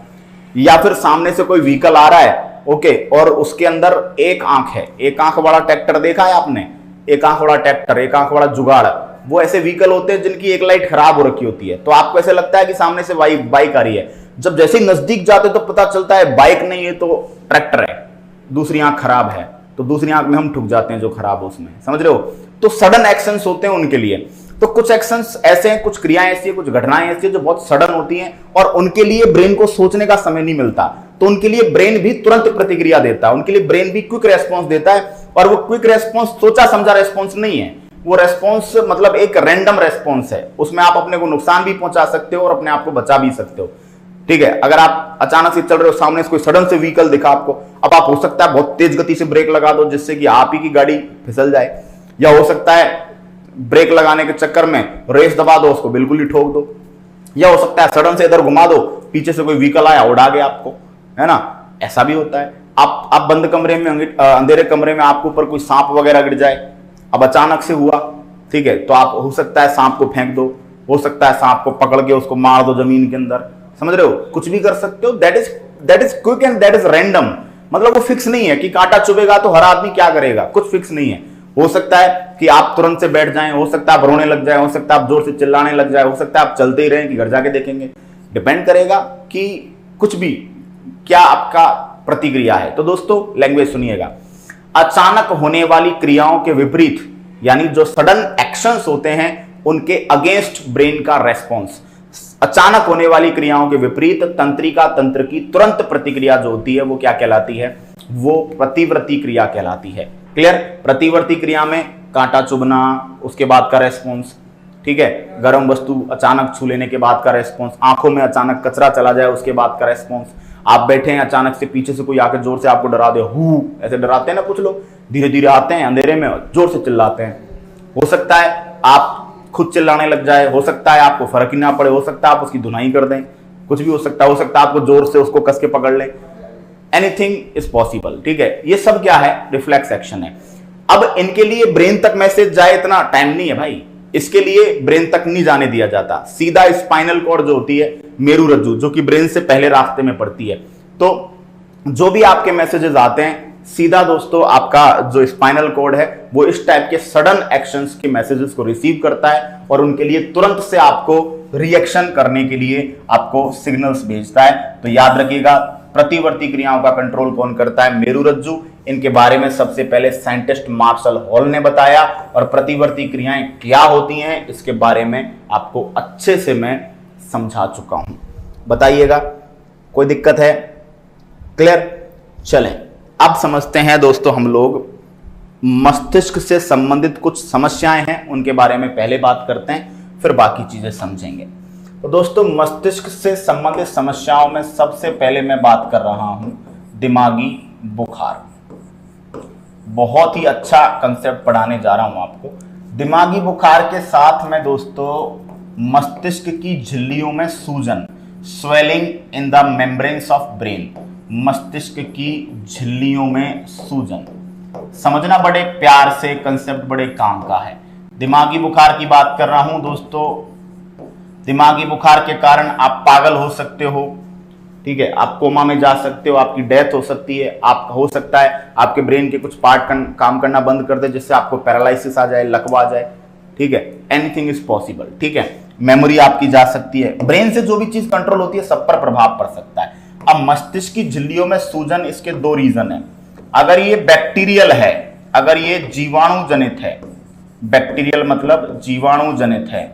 [SPEAKER 1] या फिर सामने से कोई व्हीकल आ रहा है, ओके, और उसके अंदर एक आंख है, एक आंख वाला ट्रैक्टर देखा है आपने, एक आंख वाला ट्रैक्टर, एक आंख वाला जुगाड़, वो ऐसे व्हीकल होते हैं जिनकी एक लाइट खराब हो रखी होती है, तो आपको ऐसे लगता है कि सामने से बाइक आ रही है। जब जैसे ही नजदीक जाते तो पता चलता है बाइक नहीं है, तो ट्रैक्टर है, दूसरी आंख खराब है, तो दूसरी आंख में हम ठुक जाते हैं जो खराब है उसमें, समझ रहे हो। तो सडन एक्शंस होते हैं उनके लिए। तो कुछ एक्शंस ऐसे हैं, कुछ क्रियाएं ऐसी हैं, कुछ घटनाएं ऐसी हैं जो बहुत सडन होती हैं और उनके लिए ब्रेन को सोचने का समय नहीं मिलता, तो उनके लिए ब्रेन भी तुरंत प्रतिक्रिया देता है, उनके लिए ब्रेन भी क्विक रेस्पॉन्स देता है। और वो क्विक रेस्पॉन्स सोचा समझा रेस्पॉन्स नहीं है, वो रेस्पॉन्स मतलब एक रैंडम रेस्पॉन्स है, उसमें आप अपने को नुकसान भी पहुंचा सकते हो और अपने आप को बचा भी सकते हो, ठीक है। अगर आप अचानक से चल रहे हो, सामने से कोई सडन से व्हीकल दिखा आपको, अब आप हो सकता है बहुत तेज गति से ब्रेक लगा दो जिससे कि आप ही की गाड़ी फिसल जाए, या हो सकता है ब्रेक लगाने के चक्कर में रेस दबा दो, उसको बिल्कुल ही ठोक दो, या हो सकता है सडन से इधर घुमा दो, पीछे से कोई व्हीकल आया उड़ा गया आपको, है ना, ऐसा भी होता है। आप बंद कमरे में होंगे, अंधेरे कमरे में आपके ऊपर कोई सांप वगैरह गिर जाए, अब अचानक से हुआ, ठीक है, तो आप हो सकता है सांप को फेंक दो, हो सकता है सांप को पकड़ के उसको मार दो जमीन के अंदर, समझ रहे हो, कुछ भी कर सकते हो। That is quick and that is random, मतलब वो फिक्स नहीं है कि कांटा चुभेगा तो हर आदमी क्या करेगा, कुछ फिक्स नहीं है। हो सकता है कि आप तुरंत से बैठ जाएं, हो सकता है आप रोने लग जाए, हो सकता है आप जोर से चिल्लाने लग जाए, हो सकता है आप चलते ही रहें कि घर जाके देखेंगे, डिपेंड करेगा कि कुछ भी क्या आपका प्रतिक्रिया है। तो दोस्तों लैंग्वेज सुनिएगा, अचानक होने वाली क्रियाओं के विपरीत, यानी जो सडन एक्शंस होते हैं उनके अगेंस्ट ब्रेन का रेस्पॉन्स, अचानक होने वाली क्रियाओं के विपरीत तंत्रिका तंत्र की तुरंत प्रतिक्रिया जो होती है वो क्या कहलाती है, वो प्रतिवर्ती क्रिया कहलाती है। क्लियर, प्रतिवर्ती क्रिया में कांटा चुभना, उसके बाद का रेस्पॉन्स, ठीक है, गर्म वस्तु अचानक छू लेने के बाद का रेस्पॉन्स, आंखों में अचानक कचरा चला जाए उसके बाद का रेस्पॉन्स, आप बैठे हैं अचानक से पीछे से कोई आकर जोर से आपको डरा दे, हु ऐसे डराते हैं ना कुछ लोग, धीरे धीरे आते हैं अंधेरे में जोर से चिल्लाते हैं, हो सकता है आप खुद चिल्लाने लग जाए, हो सकता है आपको फर्क ही ना पड़े, हो सकता है आप उसकी धुनाई कर दें, कुछ भी हो सकता है आपको जोर से उसको कस के पकड़ ले, एनीथिंग इज पॉसिबल, ठीक है। ये सब क्या है, रिफ्लेक्स एक्शन है। अब इनके लिए ब्रेन तक मैसेज जाए इतना टाइम नहीं है भाई, इसके लिए ब्रेन तक नहीं जाने दिया जाता, सीधा स्पाइनल कॉर्ड जो होती है, मेरुरज्जु, जो कि ब्रेन से पहले रास्ते में पड़ती है, तो जो भी आपके मैसेजेस आते हैं सीधा दोस्तों आपका जो स्पाइनल कॉर्ड है वो इस टाइप के सडन एक्शंस के मैसेजेस को रिसीव करता है और उनके लिए तुरंत से आपको रिएक्शन करने के लिए आपको सिग्नल्स भेजता है। तो याद रखिएगा, प्रतिवर्ती क्रियाओं का कंट्रोल कौन करता है, मेरुरज्जु। इनके बारे में सबसे पहले साइंटिस्ट मार्शल हॉल ने बताया और प्रतिवर्ती क्रियाएं क्या होती हैं इसके बारे में आपको अच्छे से मैं समझा चुका हूं। बताइएगा कोई दिक्कत है? क्लियर? चलें अब समझते हैं दोस्तों हम लोग मस्तिष्क से संबंधित कुछ समस्याएं हैं उनके बारे में पहले बात करते हैं, फिर बाकी चीजें समझेंगे। तो दोस्तों मस्तिष्क से संबंधित समस्याओं में सबसे पहले मैं बात कर रहा हूं दिमागी बुखार। बहुत ही अच्छा कंसेप्ट पढ़ाने जा रहा हूं आपको। दिमागी बुखार के साथ में दोस्तों मस्तिष्क की झिल्लियों में सूजन, swelling in the membranes of brain, मस्तिष्क की झिल्लियों में सूजन। समझना बड़े प्यार से, कंसेप्ट बड़े काम का है। दिमागी बुखार की बात कर रहा हूं दोस्तों। दिमागी बुखार के कारण आप पागल हो सकते हो, ठीक है, आप कोमा में जा सकते हो, आपकी डेथ हो सकती है, आप हो सकता है आपके ब्रेन के कुछ पार्ट काम करना बंद कर दे जिससे आपको पैरालिसिस आ जाए, लकवा आ जाए, ठीक है, एनीथिंग इज पॉसिबल, ठीक है। मेमोरी आपकी जा सकती है, ब्रेन से जो भी चीज कंट्रोल होती है सब पर प्रभाव पड़ सकता है। अब मस्तिष्क की झिल्लियों में सूजन, इसके दो रीजन है। अगर ये बैक्टीरियल है, अगर ये जीवाणु जनित है, बैक्टीरियल मतलब जीवाणु जनित है,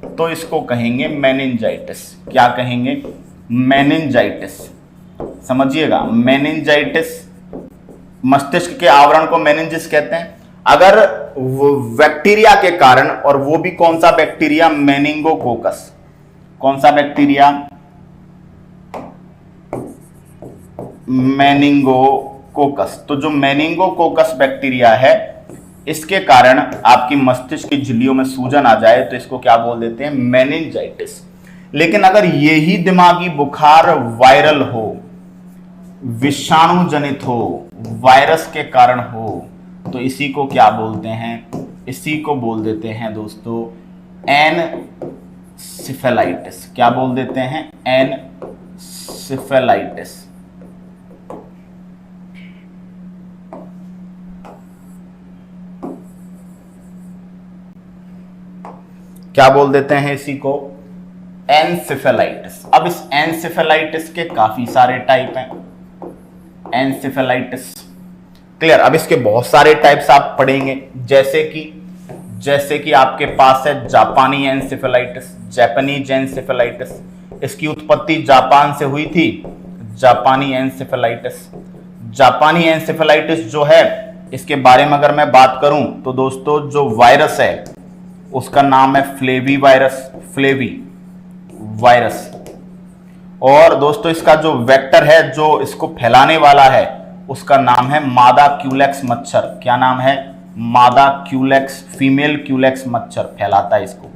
[SPEAKER 1] तो इसको कहेंगे मेनिंजाइटिस। क्या कहेंगे? मेनिंजाइटिस। समझिएगा, मेनिंजाइटिस, मस्तिष्क के आवरण को मेनिंजिस कहते हैं। अगर बैक्टीरिया के कारण, और वो भी कौन सा बैक्टीरिया? मेनिंगोकोकस। कौन सा बैक्टीरिया? मेनिंगोकोकस। तो जो मेनिंगोकोकस बैक्टीरिया है, इसके कारण आपकी मस्तिष्क की झिल्लियों में सूजन आ जाए तो इसको क्या बोल देते हैं? मेनिंजाइटिस। लेकिन अगर यही दिमागी बुखार वायरल हो, विषाणु जनित हो, वायरस के कारण हो, तो इसी को क्या बोलते हैं? इसी को बोल देते हैं दोस्तों एनसिफेलाइटिस। क्या बोल देते हैं? एनसिफेलाइटिस। क्या बोल देते हैं इसी को? एनसिफेलाइटिस। अब इस एनसिफेलाइटिस के काफी सारे टाइप हैं। Encephalitis, clear. अब इसके बहुत सारे टाइप्स आप पढ़ेंगे, जैसे कि आपके पास है जापानी एनसिफेलाइटिस, जापानीज एनसिफेलाइटिस। इसकी उत्पत्ति जापान से हुई थी, जापानी एनसिफेलाइटिस। जापानी एनसिफेलाइटिस जो है, इसके बारे में अगर मैं बात करूं तो दोस्तों जो वायरस है उसका नाम है फ्लेवी वायरस, फ्लेवी वायरस। और दोस्तों इसका जो वेक्टर है, जो इसको फैलाने वाला है, उसका नाम है मादा क्यूलेक्स मच्छर। क्या नाम है? मादा क्यूलेक्स, फीमेल क्यूलेक्स मच्छर फैलाता है इसको,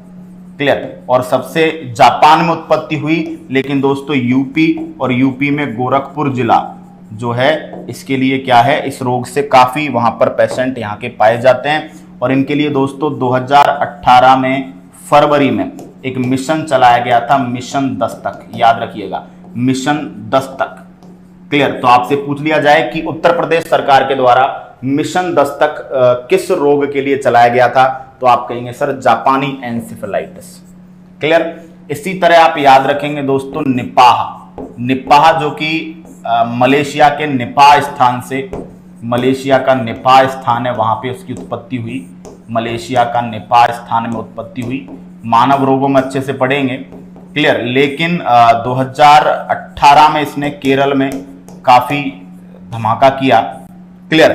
[SPEAKER 1] क्लियर। और सबसे जापान में उत्पत्ति हुई, लेकिन दोस्तों यूपी, और यूपी में गोरखपुर जिला जो है, इसके लिए क्या है? इस रोग से काफी वहां पर पेशेंट यहाँ के पाए जाते हैं। और इनके लिए दोस्तों 2018 में फरवरी में एक मिशन चलाया गया था, मिशन दस्तक। याद रखिएगा, मिशन दस्तक, क्लियर। तो आपसे पूछ लिया जाए कि उत्तर प्रदेश सरकार के द्वारा मिशन दस्तक किस रोग के लिए चलाया गया था, तो आप कहेंगे सर जापानी एनसिफेलाइटिस, क्लियर। इसी तरह आप याद रखेंगे दोस्तों निपाह। निपाह जो कि मलेशिया के निपाह स्थान से, मलेशिया का निपाह स्थान है, वहां पे उसकी उत्पत्ति हुई। मलेशिया का निपाह स्थान में उत्पत्ति हुई। मानव रोगों में अच्छे से पढ़ेंगे, क्लियर। लेकिन 2018 में इसने केरल में काफी धमाका किया, क्लियर,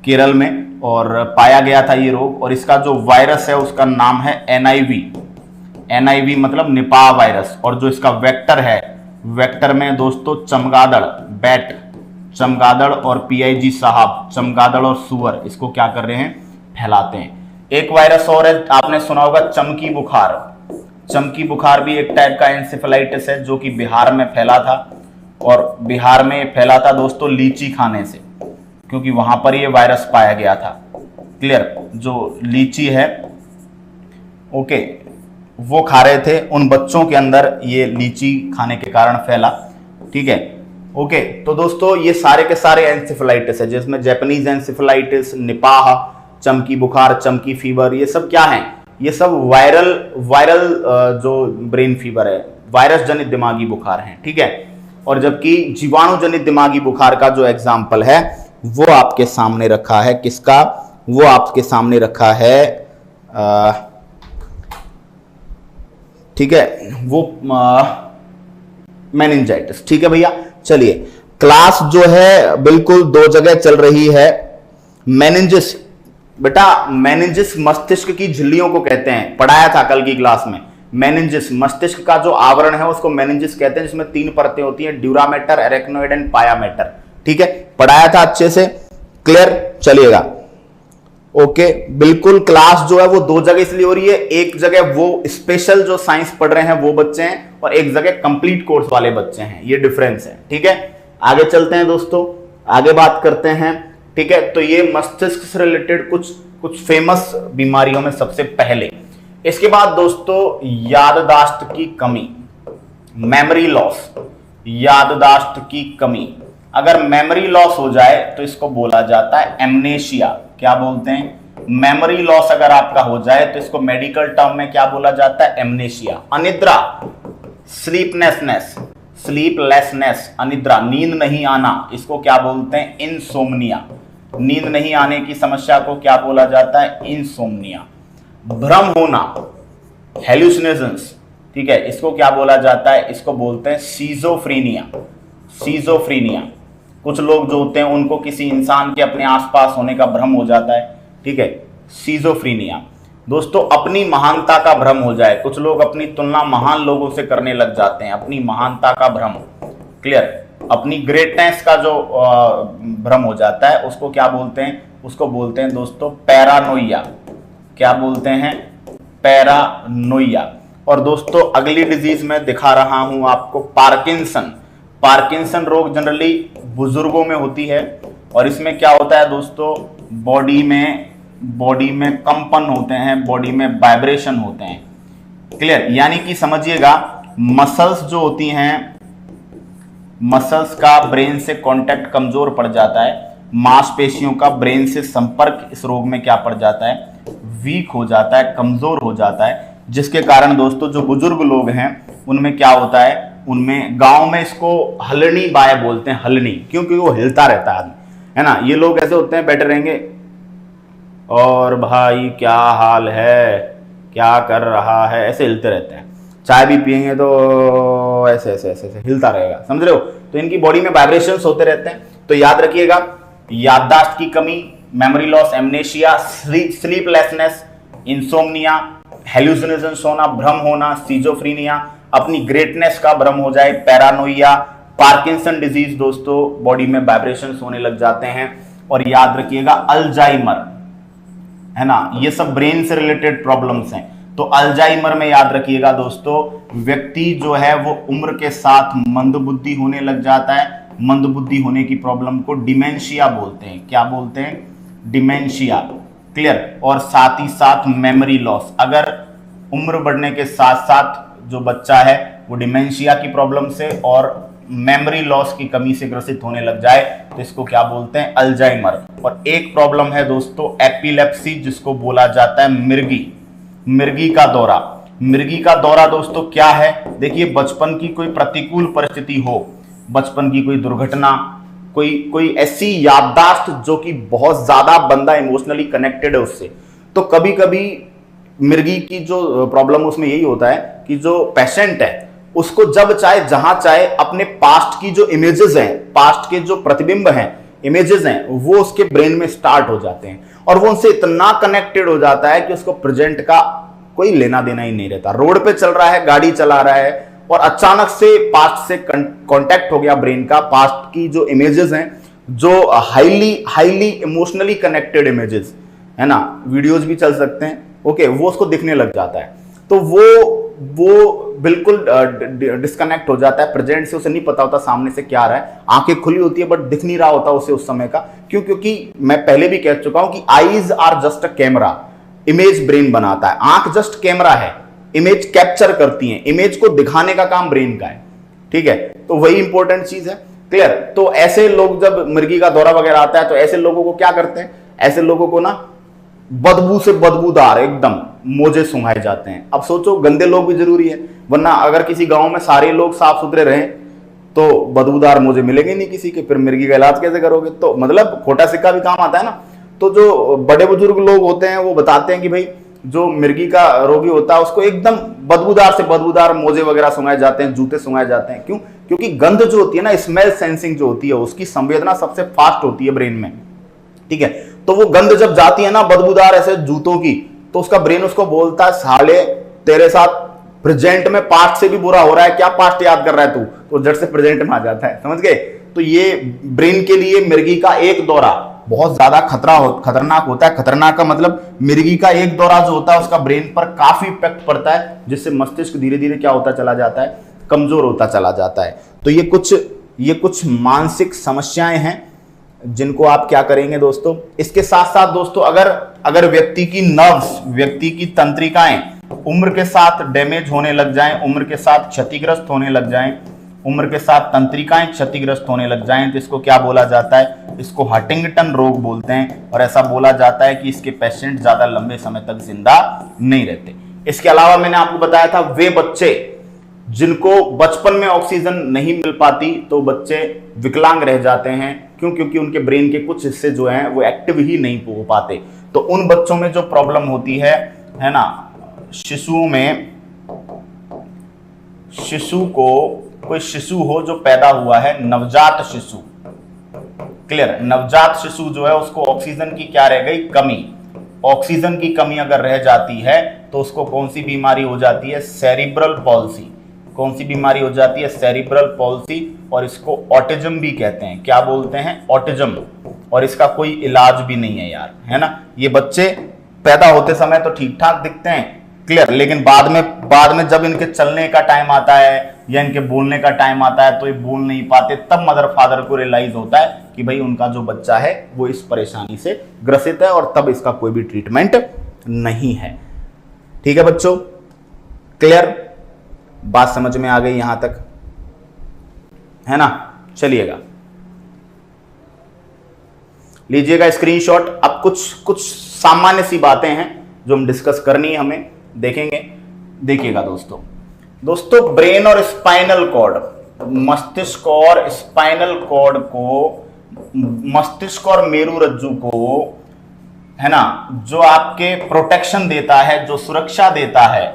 [SPEAKER 1] केरल में, और पाया गया था ये रोग। और इसका जो वायरस है उसका नाम है एनआईवी। एनआईवी मतलब निपाह वायरस। और जो इसका वेक्टर है, वेक्टर में दोस्तों चमगादड़, बैट, चमगादड़, और पीआईजी साहब, चमगादड़ और सुअर, इसको क्या कर रहे हैं? फैलाते हैं। एक वायरस और है, आपने सुना होगा चमकी बुखार। चमकी बुखार भी एक टाइप का एनसिफेलाइटिस है, जो कि बिहार में फैला था। और बिहार में फैला था दोस्तों लीची खाने से, क्योंकि वहां पर ये वायरस पाया गया था, क्लियर। जो लीची है, ओके, वो खा रहे थे, उन बच्चों के अंदर ये लीची खाने के कारण फैला, ठीक है, ओके। तो दोस्तों ये सारे के सारे एनसिफेलाइटिस है, जिसमें जापानीज एनसिफेलाइटिस, निपाह, चमकी बुखार, चमकी फीवर, ये सब क्या है? ये सब वायरल जो ब्रेन फीवर है, वायरस जनित दिमागी बुखार है, ठीक है। और जबकि जीवाणु जनित दिमागी बुखार का जो एग्जाम्पल है वो आपके सामने रखा है, किसका? वो आपके सामने रखा है, ठीक है, वो मेनिंजाइटिस, ठीक है भैया। चलिए, क्लास जो है बिल्कुल दो जगह चल रही है। मेनिंजिस, बेटा मेनिंजिस मस्तिष्क की झिल्लियों को कहते हैं, पढ़ाया था कल की क्लास में। मेनिंजिस, मस्तिष्क का जो आवरण है उसको मेनिंजिस कहते हैं, जिसमें 3 परतें होती हैं, ड्यूरामेटर, एरेक्नोइड एंड पायामेटर, ठीक है, पढ़ाया था अच्छे से, क्लियर। चलिएगा, ओके, बिल्कुल। क्लास जो है वो 2 जगह इसलिए हो रही है, एक जगह वो स्पेशल जो साइंस पढ़ रहे हैं वो बच्चे हैं, और एक जगह कंप्लीट कोर्स वाले बच्चे हैं, ये डिफरेंस है, ठीक है। आगे चलते हैं दोस्तों, आगे बात करते हैं, ठीक है। तो ये मस्तिष्क से रिलेटेड कुछ फेमस बीमारियों में सबसे पहले। इसके बाद दोस्तों याददाश्त की कमी, मेमोरी लॉस, याददाश्त की कमी। अगर मेमोरी लॉस हो जाए तो इसको बोला जाता है एमनेशिया। क्या बोलते हैं? मेमोरी लॉस अगर आपका हो जाए तो इसको मेडिकल टर्म में क्या बोला जाता है? एमनेशिया। अनिद्रा, स्लीपलेसनेस, अनिद्रा, नींद नहीं आना, इसको क्या बोलते हैं? इंसोम्निया। नींद नहीं आने की समस्या को क्या बोला जाता है? इंसोम्निया। भ्रम होना, हेलुसिनेशंस, ठीक है, इसको क्या बोला जाता है, इसको बोलते हैं सीजोफ्रीनिया। सीजोफ्रीनिया, कुछ लोग जो होते हैं उनको किसी इंसान के अपने आसपास होने का भ्रम हो जाता है, ठीक है, सीजोफ्रीनिया। दोस्तों अपनी महानता का भ्रम हो जाए, कुछ लोग अपनी तुलना महान लोगों से करने लग जाते हैं, अपनी महानता का भ्रम, क्लियर, अपनी ग्रेटनेस का जो भ्रम हो जाता है उसको क्या बोलते हैं, उसको बोलते हैं दोस्तों पैरानोइया। क्या बोलते हैं, पैरानोइया। और दोस्तों अगली डिजीज में दिखा रहा हूं आपको पार्किंसन। पार्किंसन रोग जनरली बुजुर्गों में होती है और इसमें क्या होता है दोस्तों, बॉडी में कंपन होते हैं, बॉडी में वाइब्रेशन होते हैं, क्लियर, यानी कि समझिएगा मसल्स जो होती हैं, मसल्स का ब्रेन से कांटेक्ट कमजोर पड़ जाता है, मांसपेशियों का ब्रेन से संपर्क इस रोग में क्या पड़ जाता है, वीक हो जाता है, कमजोर हो जाता है, जिसके कारण दोस्तों जो बुजुर्ग लोग हैं उनमें क्या होता है, उनमें गांव में इसको हलनी बाय बोलते हैं, हलनी, क्योंकि वो हिलता रहता है, है ना। ये लोग ऐसे होते हैं, बैठे रहेंगे और भाई क्या हाल है, क्या कर रहा है, ऐसे हिलते रहते हैं। चाय भी पियेंगे तो ऐसे ऐसे ऐसे ऐसे हिलता रहेगा, समझ रहे हो। तो इनकी बॉडी में वाइब्रेशंस होते रहते हैं। तो याद रखिएगा, याददाश्त की कमी, memory loss, amnesia, sleeplessness, insomnia, hallucinations होना, भ्रम होना, सीजोफ्रीनिया, अपनी ग्रेटनेस का भ्रम हो जाए, पैरानोइया, पार्किंसन डिजीज दोस्तों, बॉडी में वाइब्रेशंस होने लग जाते हैं। और याद रखिएगा अल्जाइमर, है ना, ये सब ब्रेन से रिलेटेड प्रॉब्लम्स हैं। तो अल्जाइमर में याद रखिएगा दोस्तों, व्यक्ति जो है वो उम्र के साथ मंदबुद्धि होने लग जाता है। मंदबुद्धि होने की प्रॉब्लम को डिमेंशिया बोलते हैं। क्या बोलते हैं, डिमेंशिया, क्लियर। और साथ ही साथ मेमोरी लॉस, अगर उम्र बढ़ने के साथ साथ जो बच्चा है वो डिमेंशिया की प्रॉब्लम से और मेमोरी लॉस की कमी से ग्रसित होने लग जाए तो इसको क्या बोलते हैं, अल्जाइमर। और एक प्रॉब्लम है दोस्तों एपिलेप्सी, जिसको बोला जाता है मिर्गी, मिर्गी का दौरा। मिर्गी का दौरा दोस्तों क्या है, देखिए बचपन की कोई प्रतिकूल परिस्थिति हो, बचपन की कोई दुर्घटना, कोई ऐसी याददाश्त जो कि बहुत ज्यादा बंदा इमोशनली कनेक्टेड है उससे, तो कभी कभी मिर्गी की जो प्रॉब्लम उसमें यही होता है कि जो पेशेंट है उसको जब चाहे जहां चाहे अपने पास्ट की जो इमेजेस हैं, पास्ट के जो प्रतिबिंब हैं, इमेजेस हैं, वो उसके ब्रेन में स्टार्ट हो जाते हैं और वो उनसे इतना कनेक्टेड हो जाता है कि उसको प्रेजेंट का कोई लेना देना ही नहीं रहता। रोड पे चल रहा है, गाड़ी चला रहा है और अचानक से पास्ट से कांटेक्ट हो गया ब्रेन का, पास्ट की जो इमेजेस हैं, जो हाईली इमोशनली कनेक्टेड इमेजेस है ना, वीडियोस भी चल सकते हैं, ओके, वो उसको दिखने लग जाता है। तो वो बिल्कुल डिस्कनेक्ट हो जाता है प्रेजेंट से, उसे नहीं पता होता सामने से क्या आ रहा है, आंखें खुली होती है बट दिख नहीं रहा होता उसे उस समय का। क्यों, क्योंकि मैं पहले भी कह चुका हूं कि eyes are just a camera, image brain बनाता है, आंख जस्ट कैमरा है, इमेज कैप्चर करती है, इमेज को दिखाने का काम ब्रेन का है, ठीक है। तो वही इंपॉर्टेंट चीज है, क्लियर। तो ऐसे लोग जब मिर्गी का दौरा वगैरह आता है तो ऐसे लोगों को क्या करते हैं, ऐसे लोगों को ना बदबू से बदबूदार एकदम मोजे सुंघाए जाते हैं। अब सोचो गंदे लोग भी जरूरी है, वरना अगर किसी गांव में सारे लोग साफ सुथरे रहें तो बदबूदार मोजे मिलेंगे नहीं किसी के, फिर मिर्गी का इलाज कैसे करोगे। तो मतलब खोटा सिक्का भी काम आता है ना। तो जो बड़े बुजुर्ग लोग होते हैं वो बताते हैं कि भाई जो मिर्गी का रोगी होता है उसको एकदम बदबूदार से बदबूदार मोजे वगैरह सुंघाए जाते हैं, जूते सुंघाए जाते हैं। क्यों, क्योंकि गंध जो होती है ना, स्मेल सेंसिंग जो होती है, उसकी संवेदना सबसे फास्ट होती है ब्रेन में, ठीक है। तो वो गंध जब जाती है ना बदबूदार ऐसे जूतों की, तो उसका ब्रेन उसको बोलता है साले तेरे साथ प्रेजेंट में पास्ट से भी बुरा हो रहा है, क्या पास्ट याद कर रहा है तू, तो जट से प्रेजेंट में आ जाता है, समझ गए। तो ये ब्रेन के लिए मिर्गी का एक दौरा बहुत ज्यादा खतरनाक होता है। खतरनाक का मतलब मिर्गी का एक दौरा जो होता है उसका ब्रेन पर काफी इफेक्ट पड़ता है, जिससे मस्तिष्क धीरे धीरे क्या होता चला जाता है, कमजोर होता चला जाता है। तो ये कुछ मानसिक समस्याएं हैं जिनको आप क्या करेंगे दोस्तों। इसके साथ साथ दोस्तों अगर व्यक्ति की नर्व्स, व्यक्ति की तंत्रिकाएं उम्र के साथ डैमेज होने लग जाएं, उम्र के साथ क्षतिग्रस्त होने लग जाएं, उम्र के साथ तंत्रिकाएं क्षतिग्रस्त होने लग जाएं, तो इसको क्या बोला जाता है, इसको हंटिंगटन रोग बोलते हैं। और ऐसा बोला जाता है कि इसके पेशेंट ज्यादा लंबे समय तक जिंदा नहीं रहते। इसके अलावा मैंने आपको बताया था वे बच्चे जिनको बचपन में ऑक्सीजन नहीं मिल पाती तो बच्चे विकलांग रह जाते हैं। क्यों, क्योंकि उनके ब्रेन के कुछ हिस्से जो हैं वो एक्टिव ही नहीं हो पाते। तो उन बच्चों में जो प्रॉब्लम होती है है ना, शिशुओं में, शिशु को, कोई शिशु हो जो पैदा हुआ है, नवजात शिशु, क्लियर, नवजात शिशु जो है उसको ऑक्सीजन की क्या रह गई, कमी। ऑक्सीजन की कमी अगर रह जाती है तो उसको कौन सी बीमारी हो जाती है, सेरिब्रल पॉल्सी। कौन सी बीमारी हो जाती है, सेरिब्रल पॉल्सी, और इसको ऑटिज्म भी कहते हैं। क्या बोलते हैं, ऑटिज्म। और इसका कोई इलाज भी नहीं है यार, है ना। ये बच्चे पैदा होते समय तो ठीक ठाक दिखते हैं, क्लियर, लेकिन बाद में जब इनके चलने का टाइम आता है या इनके बोलने का टाइम आता है तो ये बोल नहीं पाते। तब मदर फादर को रियलाइज होता है कि भाई उनका जो बच्चा है वो इस परेशानी से ग्रसित है, और तब इसका कोई भी ट्रीटमेंट नहीं है। ठीक है बच्चों, क्लियर, बात समझ में आ गई यहां तक, है ना। चलिएगा, लीजिएगा स्क्रीनशॉट। अब कुछ सामान्य सी बातें हैं जो हम डिस्कस करनी है, हमें देखेंगे। देखिएगा दोस्तों ब्रेन और स्पाइनल कॉर्ड, मस्तिष्क और स्पाइनल कॉर्ड को, मस्तिष्क और मेरुरज्जु को, है ना, जो आपके प्रोटेक्शन देता है, जो सुरक्षा देता है,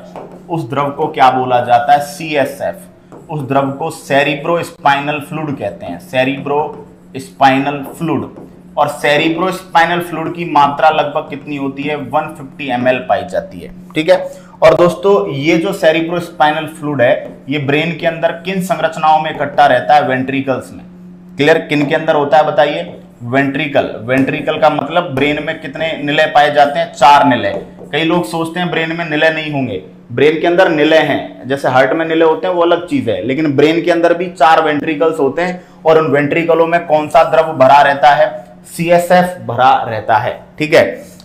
[SPEAKER 1] उस द्रव को क्या बोला जाता है, CSF। उस द्रव को सेरिब्रो स्पाइनल फ्लूइड कहते हैं, सेरिब्रो स्पाइनल फ्लूइड। और सेरिब्रो स्पाइनल फ्लूइड की मात्रा लगभग कितनी होती है, 150 ml पाई जाती है। ठीक है। और दोस्तों ये जो सेरिब्रो स्पाइनल फ्लूइड है, ये ब्रेन के अंदर किन संरचनाओं में इकट्ठा रहता है, वेंट्रिकल्स में। क्लियर, किन के अंदर होता है बताइए, वेंट्रिकल। वेंट्रिकल का मतलब ब्रेन में कितने निलय पाए जाते हैं, 4 निलय। कई लोग सोचते हैं ब्रेन में निलय नहीं होंगे, ब्रेन के अंदर निलय हैं, जैसे हार्ट में निलय होते हैं वो अलग चीज है, लेकिन ब्रेन के अंदर भी 4 वेंट्रिकल्स होते हैं। और उन वेंट्रिकलों में कौन सा द्रव भरा रहता है, CSF भरा रहता है। ठीक है।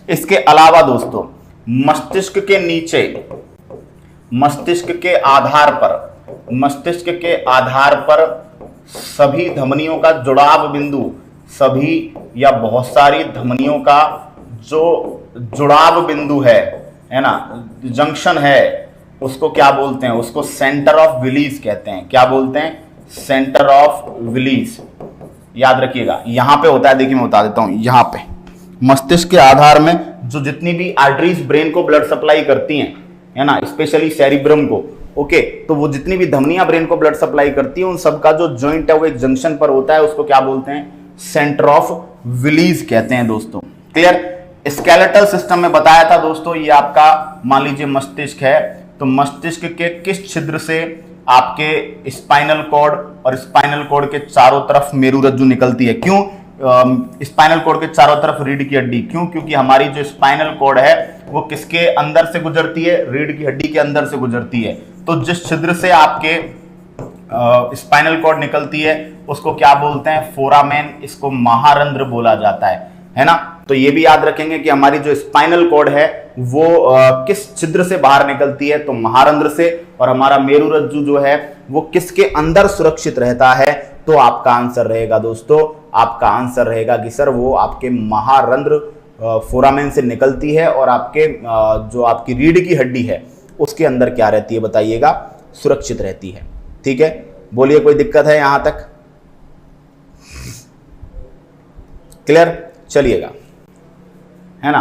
[SPEAKER 1] इसके अलावा दोस्तों मस्तिष्क के नीचे, मस्तिष्क के आधार पर सभी धमनियों का जुड़ाव बिंदु, सभी या बहुत सारी धमनियों का जो जुड़ाव बिंदु है ना, जंक्शन है, उसको क्या बोलते हैं, उसको सेंटर ऑफ विलीज कहते हैं। क्या बोलते हैं, सेंटर ऑफ विलीज। याद रखिएगा, यहां पे होता है, देखिए मैं बता देता हूं, यहां पे मस्तिष्क के आधार में जो जितनी भी आर्टरीज ब्रेन को ब्लड सप्लाई करती हैं, है ना, स्पेशली सेरिब्रम को, ओके, तो वो जितनी भी धमनियां ब्रेन को ब्लड सप्लाई करती है, उन सबका जो जॉइंट है वो एक जंक्शन पर होता है, उसको क्या बोलते हैं, सेंटर ऑफ विलीज कहते हैं दोस्तों। क्लियर। स्केलेटल सिस्टम में बताया था दोस्तों, ये आपका मान लीजिए मस्तिष्क है, तो मस्तिष्क के किस छिद्र से आपके स्पाइनल कॉर्ड, और स्पाइनल कॉर्ड के चारों तरफ मेरुरज्जु निकलती है। क्यों स्पाइनल कॉर्ड के चारों तरफ रीढ़ की हड्डी, क्यों, क्योंकि हमारी जो स्पाइनल कॉर्ड है वो किसके अंदर से गुजरती है, रीढ़ की हड्डी के अंदर से गुजरती है। तो जिस छिद्र से आपके स्पाइनल कॉर्ड निकलती है उसको क्या बोलते हैं, फोरामेन, इसको महारंध्र बोला जाता है ना। तो ये भी याद रखेंगे कि हमारी जो स्पाइनल कॉर्ड है वो किस छिद्र से बाहर निकलती है, तो महारंध्र से। और हमारा मेरुरज्जु जो है वो किसके अंदर सुरक्षित रहता है, तो आपका आंसर रहेगा दोस्तों, आपका आंसर रहेगा कि सर वो आपके महारंध्र फोरामेन से निकलती है, और आपके जो आपकी रीढ़ की हड्डी है उसके अंदर क्या रहती है बताइएगा, सुरक्षित रहती है। ठीक है, बोलिए कोई दिक्कत है यहां तक, क्लियर। चलिएगा, है ना।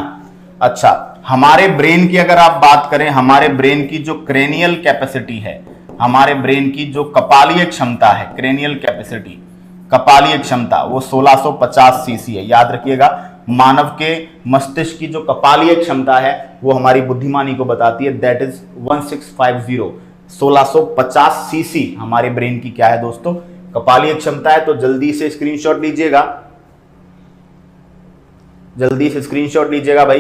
[SPEAKER 1] अच्छा, हमारे ब्रेन की अगर आप बात करें, हमारे ब्रेन की जो क्रेनियल कैपेसिटी है, हमारे ब्रेन की जो कपालीय क्षमता है, क्रेनियल कैपेसिटी, कपालीय क्षमता, वो 1650 सीसी है। याद रखिएगा, मानव के मस्तिष्क की जो कपालीय क्षमता है वो हमारी बुद्धिमानी को बताती है, दैट इज 1650, 1650 सीसी हमारे ब्रेन की क्या है दोस्तों, कपालीय क्षमता है। तो जल्दी से स्क्रीनशॉट लीजिएगा, जल्दी से स्क्रीनशॉट लीजिएगा भाई,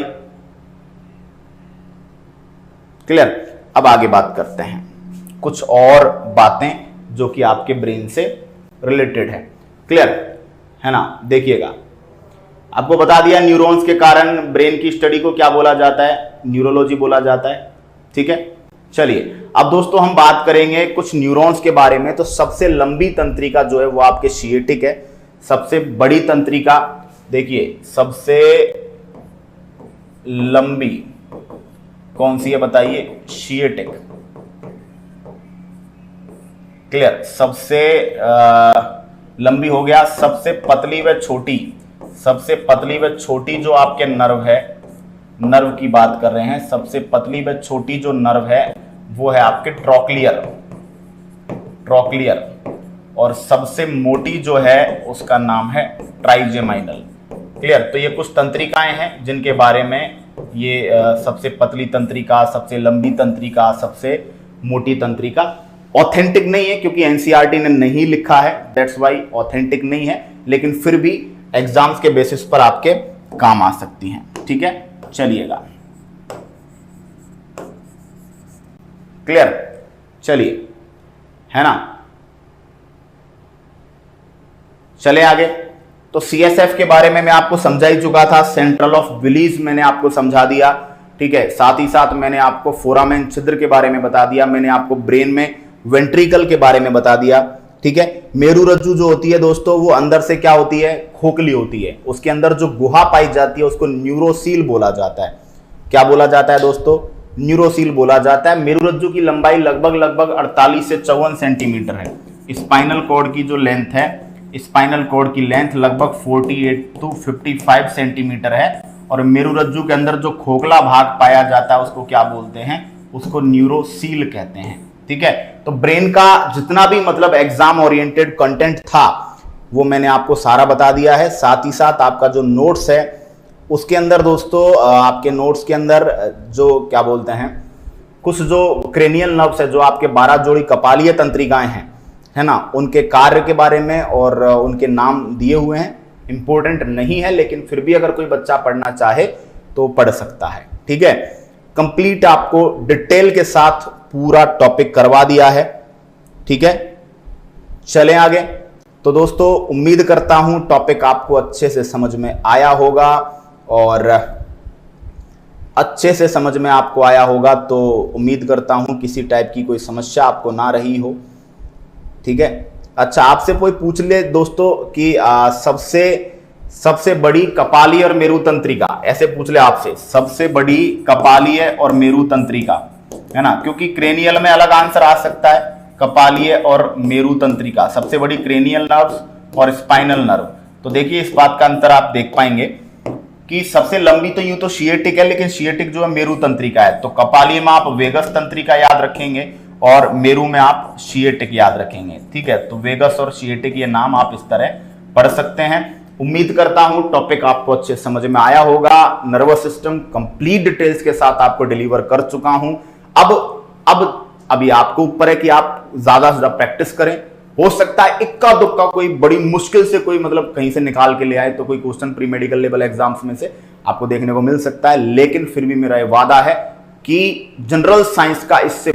[SPEAKER 1] क्लियर। अब आगे बात करते हैं कुछ और बातें जो कि आपके ब्रेन से रिलेटेड है, क्लियर, है ना। देखिएगा, आपको बता दिया न्यूरॉन्स के कारण ब्रेन की स्टडी को क्या बोला जाता है, न्यूरोलॉजी बोला जाता है। ठीक है, चलिए अब दोस्तों हम बात करेंगे कुछ न्यूरॉन्स के बारे में। तो सबसे लंबी तंत्रिका जो है वो आपके शिएटिक है। सबसे बड़ी तंत्रिका देखिए, सबसे लंबी कौन सी है बताइए, शिएटिक, क्लियर। सबसे लंबी हो गया, सबसे पतली व छोटी, सबसे पतली व छोटी जो आपके नर्व है नर्व की बात कर रहे हैं, सबसे पतली व छोटी जो नर्व है वो है आपके ट्रोक्लियर, और सबसे मोटी जो है उसका नाम है ट्राइजेमाइनल। क्लियर। तो ये कुछ तंत्रिकाएं हैं जिनके बारे में, ये सबसे पतली तंत्रिका, सबसे लंबी तंत्रिका, सबसे मोटी तंत्रिका। ऑथेंटिक नहीं है क्योंकि एनसीईआरटी ने नहीं लिखा है, दैट्स वाई ऑथेंटिक नहीं है, लेकिन फिर भी एग्जाम्स के बेसिस पर आपके काम आ सकती हैं। ठीक है, चलिएगा, क्लियर, चलिए, है ना, चले आगे। तो सीएसएफ के बारे में मैं आपको समझा ही चुका था, सेंट्रल ऑफ विलीज मैंने आपको समझा दिया। ठीक है, साथ ही साथ मैंने आपको फोरामेन छिद्र के बारे में बता दिया, मैंने आपको ब्रेन में वेंट्रिकल के बारे में बता दिया। ठीक है, मेरु रज्जु जो होती है दोस्तों वो अंदर से क्या होती है, खोखली होती है, उसके अंदर जो गुहा पाई जाती है उसको न्यूरोसील बोला जाता है। क्या बोला जाता है दोस्तों, न्यूरोसील बोला जाता है। मेरु रज्जु की लंबाई लगभग 48 से 54 सेंटीमीटर है। स्पाइनल कॉर्ड की जो लेंथ है, स्पाइनल कॉर्ड की लेंथ लगभग 48 to 55 सेंटीमीटर है, और मेरु रज्जु के अंदर जो खोखला भाग पाया जाता है उसको क्या बोलते हैं, उसको न्यूरोसील कहते हैं। ठीक है, तो ब्रेन का जितना भी मतलब एग्जाम ओरिएंटेड कंटेंट था वो मैंने आपको सारा बता दिया है। साथ ही साथ आपका जो नोट्स है उसके अंदर दोस्तों, आपके नोट्स के अंदर जो क्या बोलते हैं, कुछ जो क्रेनियल नर्व्स है, जो आपके 12 जोड़ी कपालीय तंत्रिकाएं हैं, है ना, उनके कार्य के बारे में और उनके नाम दिए हुए हैं। इंपॉर्टेंट नहीं है लेकिन फिर भी अगर कोई बच्चा पढ़ना चाहे तो पढ़ सकता है। ठीक है, कंप्लीट आपको डिटेल के साथ पूरा टॉपिक करवा दिया है। ठीक है, चलें आगे। तो दोस्तों उम्मीद करता हूं टॉपिक आपको अच्छे से समझ में आया होगा, और अच्छे से समझ में आपको आया होगा तो उम्मीद करता हूं किसी टाइप की कोई समस्या आपको ना रही हो। ठीक है, अच्छा, आपसे कोई पूछ ले दोस्तों कि सबसे बड़ी कपालीय और मेरु तंत्रिका, ऐसे पूछ ले आपसे, सबसे बड़ी कपालीय और मेरु तंत्रिका, है ना, क्योंकि क्रेनियल में अलग आंसर आ सकता है, कपालीय और मेरु तंत्रिका, सबसे बड़ी क्रेनियल नर्व और स्पाइनल नर्व। तो देखिए इस बात का अंतर आप देख पाएंगे कि सबसे लंबी तो यूं तो सिएटिक है, लेकिन सिएटिक जो है मेरु तंत्रिका है, तो कपालीय में आप वेगस तंत्रिका याद रखेंगे और मेरु में आप सिएटिक याद रखेंगे। ठीक है, तो वेगस और सिएटिक ये नाम आप इस तरह पढ़ सकते हैं। उम्मीद करता हूं टॉपिक आपको अच्छे समझ में आया होगा। नर्वस सिस्टम कंप्लीट डिटेल्स के साथ आपको डिलीवर कर चुका हूं। अब अभी आपको ऊपर है कि आप ज्यादा से ज्यादा प्रैक्टिस करें। हो सकता है इक्का दुक्का कोई बड़ी मुश्किल से कोई मतलब कहीं से निकाल के ले आए तो कोई question pre medical level exams में से आपको देखने को मिल सकता है, लेकिन फिर भी मेरा यह वादा है कि जनरल साइंस का इससे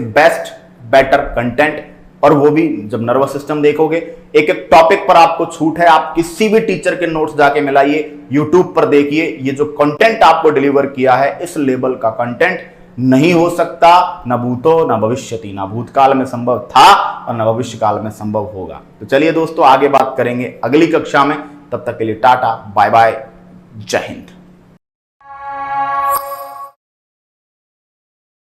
[SPEAKER 1] बेटर कंटेंट, और वो भी जब नर्वस सिस्टम देखोगे, एक एक टॉपिक पर आपको छूट है। आप किसी भी टीचर के नोट्स जाके मिलाइए, यूट्यूब पर देखिए, ये जो कंटेंट आपको डिलीवर किया है इस लेवल का कंटेंट नहीं हो सकता, न भूतो न भविष्यति, न भूतकाल में संभव था और न भविष्य काल में संभव होगा। तो चलिए दोस्तों आगे बात करेंगे अगली कक्षा में, तब तक के लिए टाटा बाय बाय, जय हिंद।